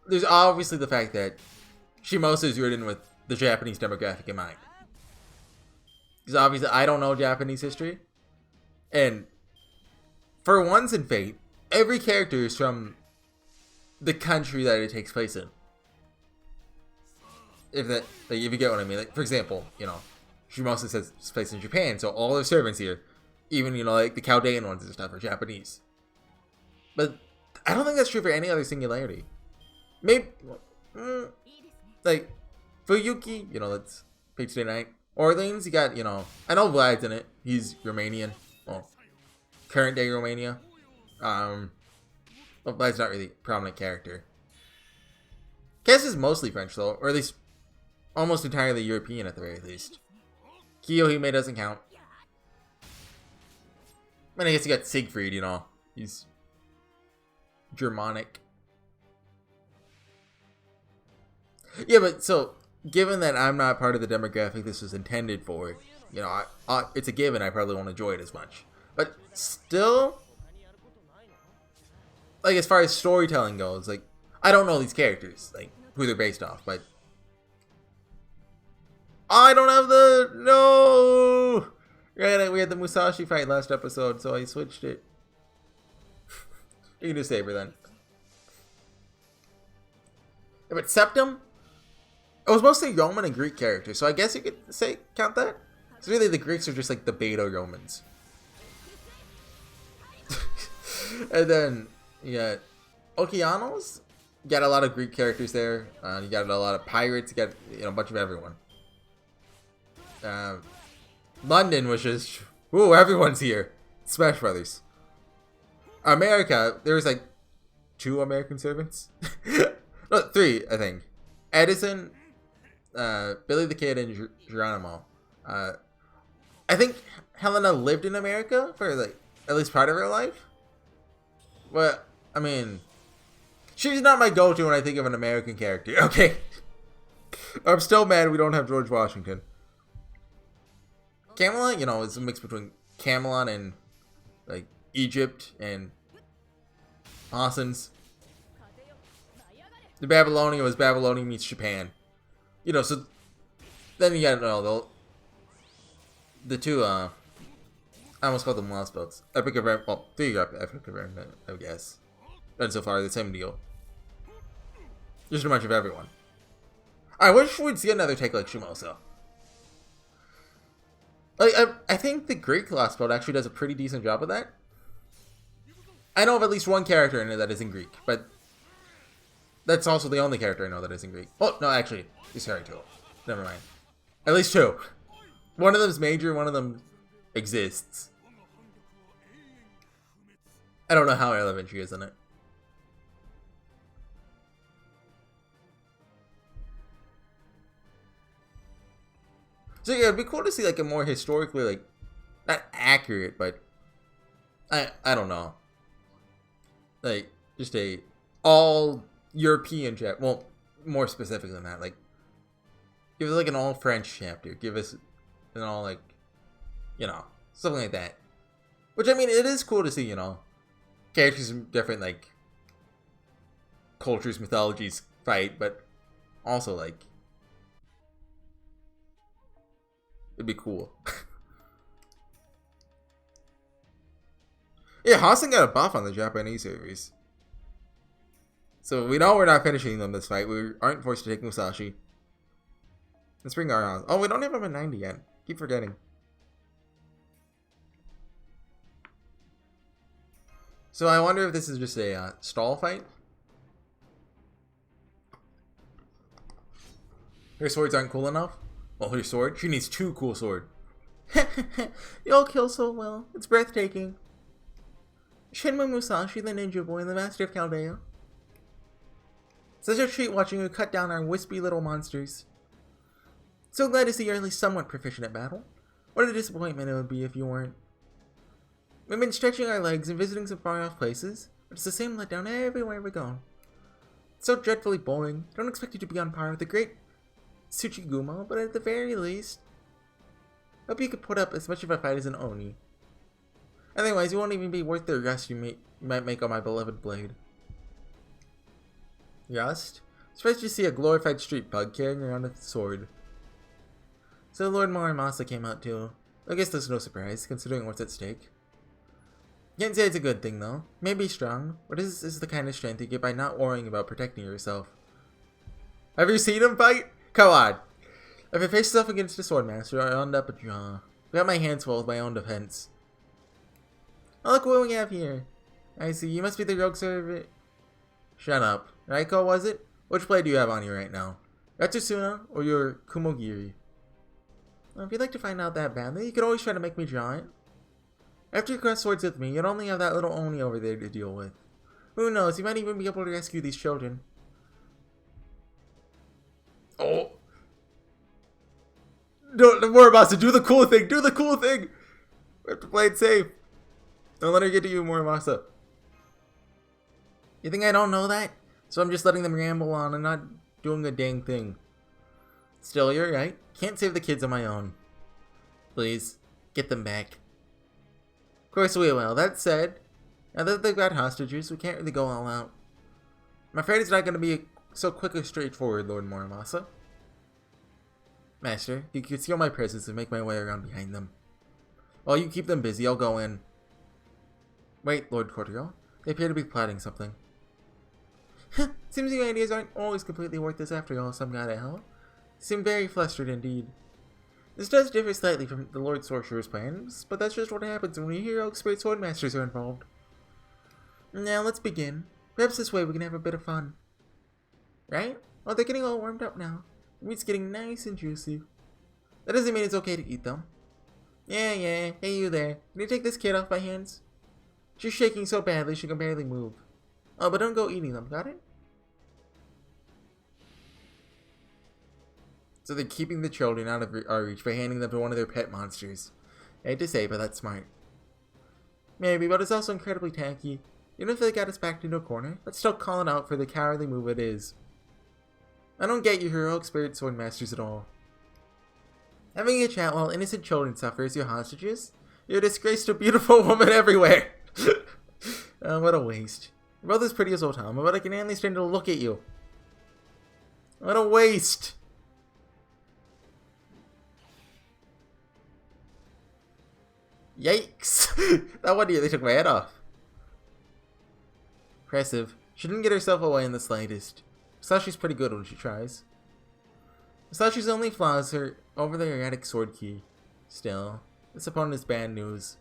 Speaker 1: there's obviously the fact that Shimousa is written with the Japanese demographic in mind. Because obviously I don't know Japanese history. And for once in Fate, every character is from the country that it takes place in. If you get what I mean. Like, for example, Shimousa says it's placed in Japan, so all the servants here, even, like the Chaldean ones and stuff, are Japanese. But I don't think that's true for any other singularity. Maybe, like, Fuyuki, that's page 9. Orleans, you got, I know Vlad's in it. He's Romanian. Well, current day Romania. Well, Vlad's not really a prominent character. Cass is mostly French, though, or at least almost entirely European at the very least. Kiyohime doesn't count. And I guess you got Siegfried, he's Germanic. Yeah, but so, given that I'm not part of the demographic this was intended for, it's a given I probably won't enjoy it as much. But still, like, as far as storytelling goes, like, I don't know these characters, like, who they're based off, but I don't have no! Right, we had the Musashi fight last episode, so I switched it. You can do Saber then. Yeah, but Septum? It was mostly Roman and Greek characters, so I guess you could count that? Because really the Greeks are just like the beta Romans. And then, you got Okeanos? You got a lot of Greek characters there. You got a lot of pirates. You got, a bunch of everyone. London was just, ooh, everyone's here. Smash Brothers. America, there was like 2 American servants. No, 3, I think. Edison, Billy the Kid, and Geronimo. I think Helena lived in America for like at least part of her life. But I mean, she's not my go-to when I think of an American character. Okay, I'm still mad we don't have George Washington. Camelot, you know, is a mix between Camelot and like Egypt and Hossens. The Babylonian was Babylonian meets Japan. You know, so then you gotta know the two I almost called them lost books. Epic Event, well, 3 Epic Event, I guess. And so far, the same deal. Just a bunch of everyone. I wish we'd see another take like Shimousa. Like, I think the Greek lost boat actually does a pretty decent job of that. I know of at least one character in it that is in Greek, but that's also the only character I know that is in Greek. Oh, no, actually, sorry, 2. Never mind. At least 2. One of them's major, one of them exists. I don't know how relevant she is in it. So yeah, it'd be cool to see like a more historically, like, not accurate, but I don't know. Like, just a all European chapter. Well, more specific than that. Like, give us like an all French chapter. Give us an all like, you know, something like that. Which, I mean, it is cool to see, you know, characters from different like cultures, mythologies fight, but also like it'd be cool. Yeah, Hossen got a buff on the Japanese series. So we know we're not finishing them this fight. We aren't forced to take Musashi. Let's bring our house. Oh, we don't have him at 90 yet. Keep forgetting. So I wonder if this is just a stall fight. Her swords aren't cool enough? Well, her sword? She needs 2 cool swords. You all kill so well. It's breathtaking. Shinmu Musashi, the ninja boy and the master of Chaldea. Such a treat watching you cut down our wispy little monsters. So glad to see you're at least somewhat proficient at battle. What a disappointment it would be if you weren't. We've been stretching our legs and visiting some far-off places, but it's the same letdown everywhere we go. It's so dreadfully boring. Don't expect you to be on par with the great Tsuchigumo, but at the very least, hope you could put up as much of a fight as an Oni. Otherwise, you won't even be worth the rust you might make on my beloved blade. Rust? Surprised to see a glorified street pug carrying around a sword. So Lord Muramasa came out too. I guess that's no surprise, considering what's at stake. Can't say it's a good thing though. Maybe strong, but this is the kind of strength you get by not worrying about protecting yourself. Have you seen him fight? Come on! If I face yourself against a swordmaster, I'll end up a draw. Got my hands full with my own defense. Oh, look what we have here. I see, you must be the rogue servant. Shut up. Raiko, was it? Which blade do you have on you right now? Ratsusuna or your Kumogiri? Well, if you'd like to find out that badly, you could always try to make me draw it. After you cross swords with me, you'd only have that little Oni over there to deal with. Who knows, you might even be able to rescue these children. Oh! Don't worry about it, do the cool thing, do the cool thing! We have to play it safe. Don't let her get to you, Muramasa. You think I don't know that? So I'm just letting them ramble on and not doing a dang thing. Still, you're right. Can't save the kids on my own. Please, get them back. Of course we will. That said, now that they've got hostages, we can't really go all out. I'm afraid it's not going to be so quick or straightforward, Lord Muramasa. Master, you can conceal my presence and make my way around behind them. While you keep them busy, I'll go in. Wait, Lord Corteo. They appear to be plotting something. Seems your ideas aren't always completely worthless after all, some god of hell. Seem very flustered indeed. This does differ slightly from the Lord Sorcerer's plans, but that's just what happens when hero expert swordmasters are involved. Now let's begin. Perhaps this way we can have a bit of fun. Right? Oh, they're getting all warmed up now. The meat's getting nice and juicy. That doesn't mean it's okay to eat them. Yeah. Hey you there. Can you take this kid off my hands? She's shaking so badly she can barely move. Oh, but don't go eating them, got it? So they're keeping the children out of our reach by handing them to one of their pet monsters. I hate to say, but that's smart. Maybe, but it's also incredibly tacky. Even if they got us backed into a corner, let's still call it out for the cowardly move it is. I don't get your heroic spirit sword masters at all. Having a chat while innocent children suffer as your hostages? You're a disgrace to beautiful women everywhere! What a waste. You're both as pretty as Otama, but I can only stand to look at you. What a waste! Yikes! That one nearly took my head off. Impressive. She didn't get herself away in the slightest. Musashi's pretty good when she tries. Musashi's only flaw is her overly erratic sword key. Still, this opponent is bad news.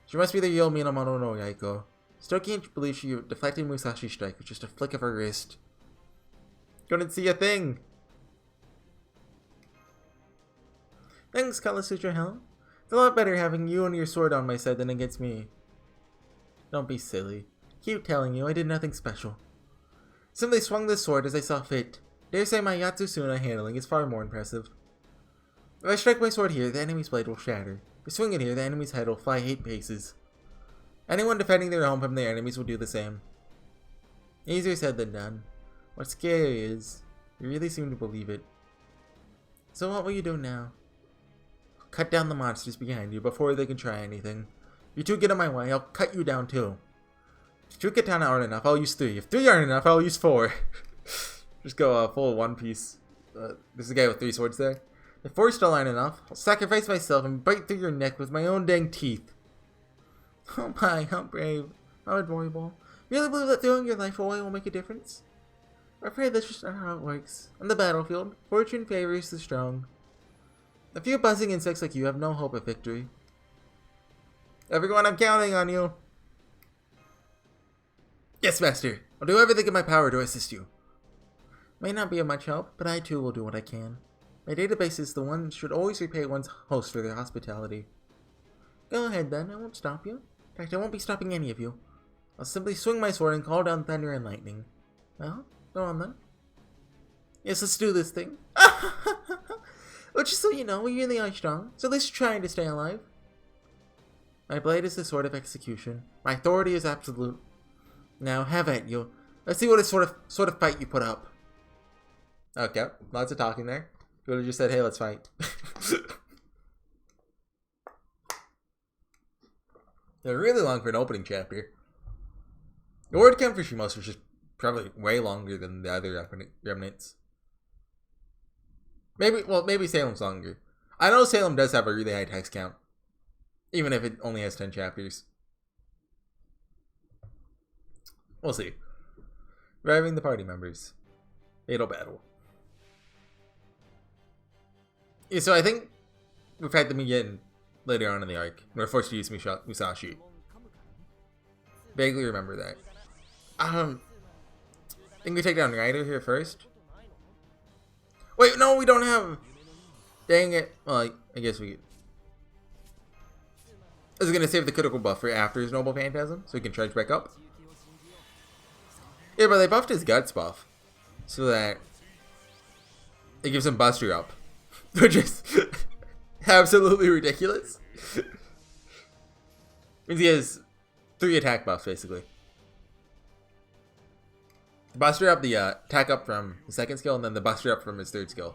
Speaker 1: She must be the real Minamoto no Yaiko. Still can't believe she deflected Musashi's strike with just a flick of her wrist. Couldn't see a thing! Thanks, Kalasutra Helm. It's a lot better having you and your sword on my side than against me. Don't be silly. Keep telling you, I did nothing special. Simply swung the sword as I saw fit. Dare say my Yatsusuna handling is far more impressive. If I strike my sword here, the enemy's blade will shatter. If I swing it here, the enemy's head will fly 8 paces. Anyone defending their home from their enemies will do the same. Easier said than done. What's scary is, you really seem to believe it. So what will you do now? Cut down the monsters behind you before they can try anything. If you two get in my way, I'll cut you down too. If 2 katana aren't enough, I'll use 3. If 3 aren't enough, I'll use 4. Just go full One Piece. There's a guy with 3 swords there. If 4 still aren't enough, I'll sacrifice myself and bite through your neck with my own dang teeth. Oh my, how brave. How adorable. You really believe that throwing your life away will make a difference? I'm afraid that's just not how it works. On the battlefield, fortune favors the strong. A few buzzing insects like you have no hope of victory. Everyone, I'm counting on you. Yes, Master. I'll do everything in my power to assist you. May not be of much help, but I too will do what I can. My database is the one should always repay one's host for their hospitality. Go ahead then, I won't stop you. In fact, I won't be stopping any of you. I'll simply swing my sword and call down thunder and lightning. Well, go on then. Yes, let's do this thing. But just so you know, we really are strong, so let's try to stay alive. My blade is the sword of execution. My authority is absolute. Now, have at you. Let's see what sort of fight you put up. Okay, lots of talking there. You would have just said, hey, let's fight. They're really long for an opening chapter. The word count for Shimousa is just probably way longer than the other remnants. Maybe Salem's longer. I know Salem does have a really high text count. Even if it only has 10 chapters. We'll see. Reviving the party members. Fatal battle. Yeah, so I think we've had them again later on in the arc. We're forced to use Musashi. Vaguely remember that. I think we take down Ryder here first. Wait, no, we don't have. Dang it. Well, I guess we. I was gonna save the critical buff for after his Noble Phantasm, so he can charge back up. Yeah, but they buffed his Guts buff, so that it gives him Buster up, which is absolutely ridiculous. Means he has 3 attack buffs basically. Buster up the attack up from the 2nd skill, and then the Buster up from his 3rd skill.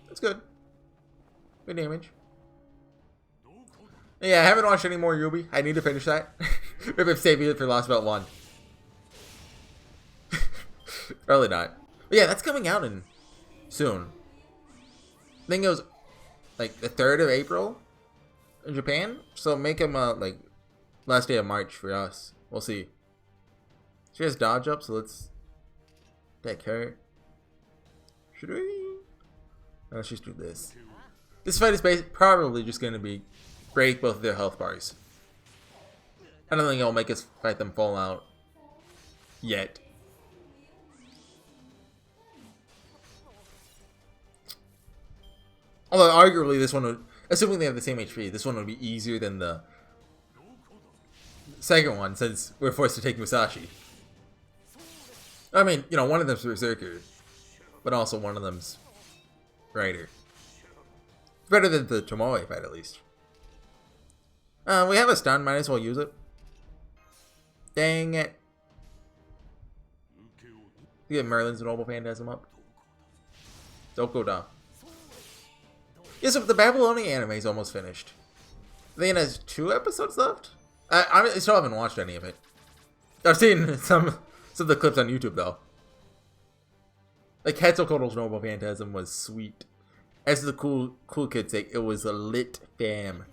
Speaker 1: That's good. Good damage. Yeah, I haven't watched any more Ruby. I need to finish that. Maybe I'm saving it for Lost Belt 1. Probably not. But yeah, that's coming out in soon. I think it was like the 3rd of April in Japan. So make him like last day of March for us. We'll see. She has dodge up, so let's take her. Should we? Let's just do this. This fight is probably just going to be break both of their health bars. I don't think it'll make us fight them full out yet. Although arguably this one would, assuming they have the same HP, this one would be easier than the second one since we're forced to take Musashi. I mean, you know, one of them's Berserker, but also one of them's Rider. Better than the Tomoe fight, at least. We have a stun, might as well use it. Dang it. Get Merlin's Noble Phantasm up. Dokuda. Yeah, so the Babylonian anime is almost finished. I think it has 2 episodes left? I still haven't watched any of it. I've seen some of the clips on YouTube, though. Like, Quetzalcoatl's Noble Phantasm was sweet. As the cool kids say, it was a lit fam.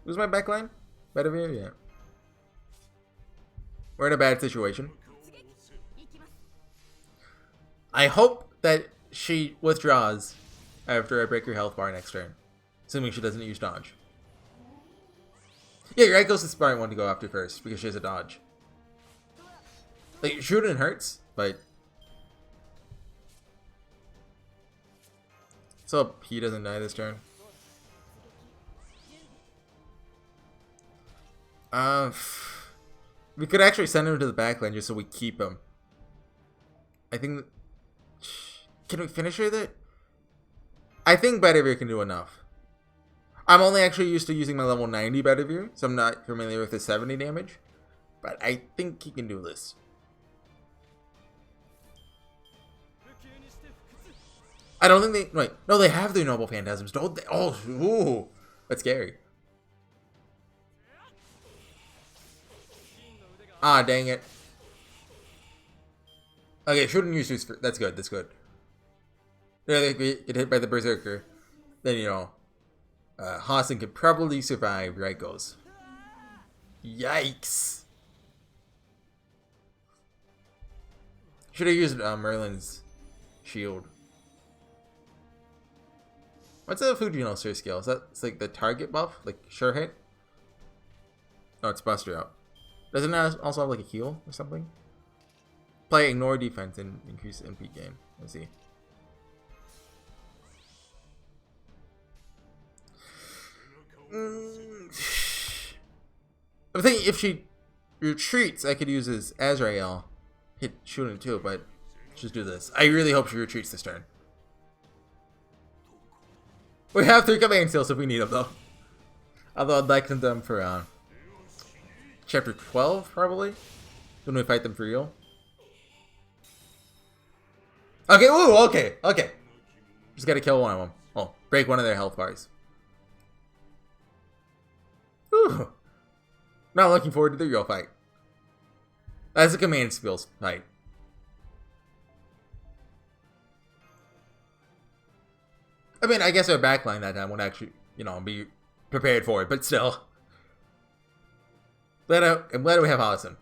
Speaker 1: Who's my backline? Better here? Yeah. We're in a bad situation. I hope that she withdraws after I break her health bar next turn. Assuming she doesn't use dodge. Yeah, your Echo's is probably one to go after first because she has a dodge. Like, shooting hurts, but... So he doesn't die this turn. We could actually send him to the backline just so we keep him. I think... Can we finish with it? I think Bedivere can do enough. I'm only actually used to using my level 90 Bedivere, so I'm not familiar with the 70 damage. But I think he can do this. I don't think they... Wait, no, they have their Noble Phantasms, don't they? Oh, ooh, that's scary. Ah, dang it. Okay, shouldn't use this. That's good. That's good. Yeah, they get hit by the Berserker. Then, you know, Hassan could probably survive. Right goes. Yikes. Should have used Merlin's shield. What's the Fujino Sir skill? Is that it's like the target buff? Like sure hit? No, it's Buster out. Doesn't it also have like a heal or something? Play ignore defense and increase MP game. Let's see. I'm thinking if she retreats, I could use his Azrael hit shooting too, but just do this. I really hope she retreats this turn. We have 3 command seals if we need them though. Although I'd like them for chapter 12 probably when we fight them for real. Okay, ooh, okay. Just gotta kill one of them. Oh, break one of their health bars. Ooh. Not looking forward to the real fight. That's a command skills fight. I mean, I guess our backline that time would actually, you know, be prepared for it, but still. I'm glad we have Hassan.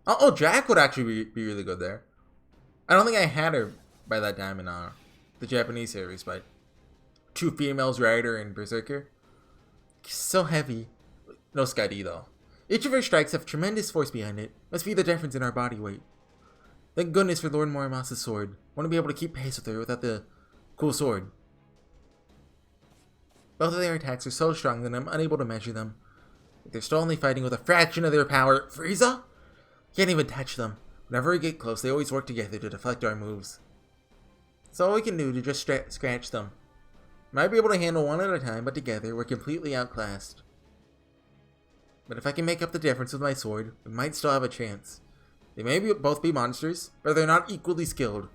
Speaker 1: Oh, Jack would actually be really good there. I don't think I had her by that time in the Japanese series, but 2 females, Rider and Berserker. So heavy. No Skadi though. Each of her strikes have tremendous force behind it. Must be the difference in our body weight. Thank goodness for Lord Morimasa's sword. Want to be able to keep pace with her without the cool sword. Both of their attacks are so strong that I'm unable to measure them. They're still only fighting with a fraction of their power. Frieza? Can't even touch them. Whenever we get close, they always work together to deflect our moves. It's all we can do to just scratch them. Might be able to handle one at a time, but together we're completely outclassed. But if I can make up the difference with my sword, we might still have a chance. They may both be monsters, but they're not equally skilled.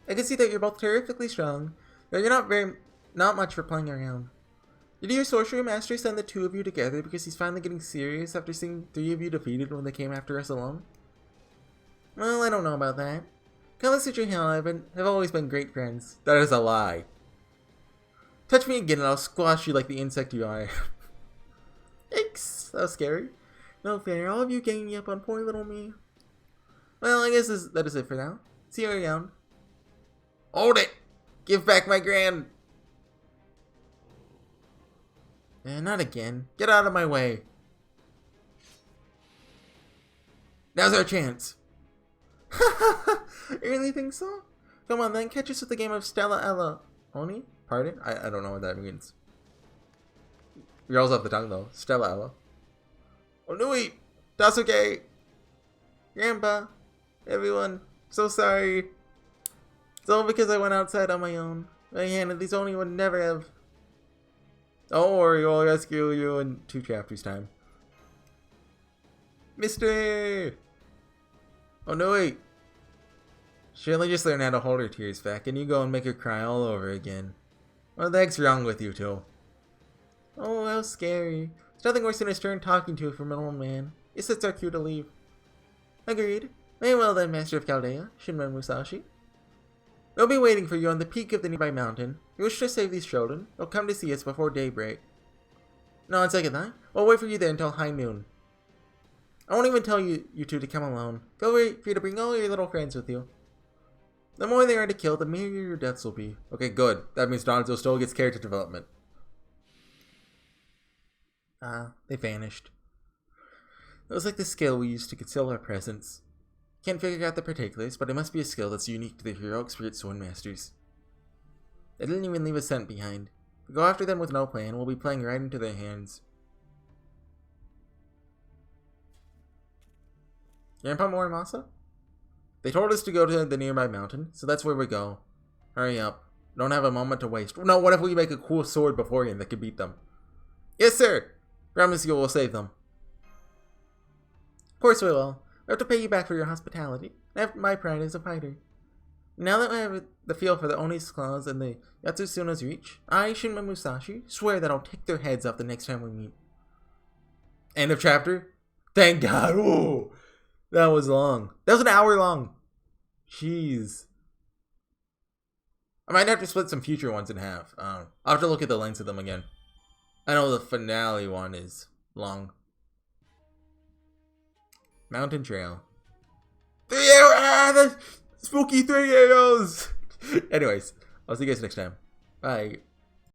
Speaker 1: I can see that you're both terrifically strong, though you're not much for playing around. Did your sorcery master send the 2 of you together because he's finally getting serious after seeing 3 of you defeated when they came after us alone? Well, I don't know about that. Callis and Hell have always been great friends. That is a lie. Touch me again and I'll squash you like the insect you are. Yikes, that was scary. No fair, all of you ganging me up on poor little me. Well, I guess that is it for now. See you around. Hold it! Give back my grand! Not again. Get out of my way. Now's our chance. You really think so? Come on then, catch us with the game of Stella Ella. Oni? Pardon? I don't know what that means. Rolls off the tongue though. Stella. Oh no, wait. That's okay. Grandpa. Everyone. So sorry. It's all because I went outside on my own. My hand, these only would never have. Don't worry, I'll rescue you in 2 chapters time. Mister! Oh no, wait. She only just learned how to hold her tears back, and you go and make her cry all over again. What the heck's wrong with you two? Oh, how scary. There's nothing worse than a stern talking to from an old man. Yes, it's our cue to leave. Agreed. Very well then, Master of Chaldea, Shinran Musashi. We'll be waiting for you on the peak of the nearby mountain. If you wish to save these children, you'll come to see us before daybreak. No, I'd second that. We'll wait for you there until high noon. I won't even tell you two to come alone. Feel free to bring all your little friends with you. The more they are to kill, the merrier your deaths will be. Okay, good. That means Donzo still gets character development. They vanished. It was like the skill we used to conceal our presence. Can't figure out the particulars, but it must be a skill that's unique to the heroic spirit sword masters. They didn't even leave a scent behind. If we go after them with no plan, we'll be playing right into their hands. Grandpa Morimasa? They told us to go to the nearby mountain, so that's where we go. Hurry up. Don't have a moment to waste. No, what if we make a cool sword beforehand that could beat them? Yes, sir! Promise you will save them. Of course we will. We have to pay you back for your hospitality. I have my pride as a fighter. Now that I have the feel for the Oni's claws and the Yatsusuna's reach, I, Shinran Musashi, swear that I'll take their heads off the next time we meet. End of chapter? Thank God! Ooh, that was long. That was an hour long. Jeez. I might have to split some future ones in half. I'll have to look at the lengths of them again. I know the finale one is long. Mountain Trail. 3 arrows! The spooky 3 arrows! Anyways, I'll see you guys next time. Bye.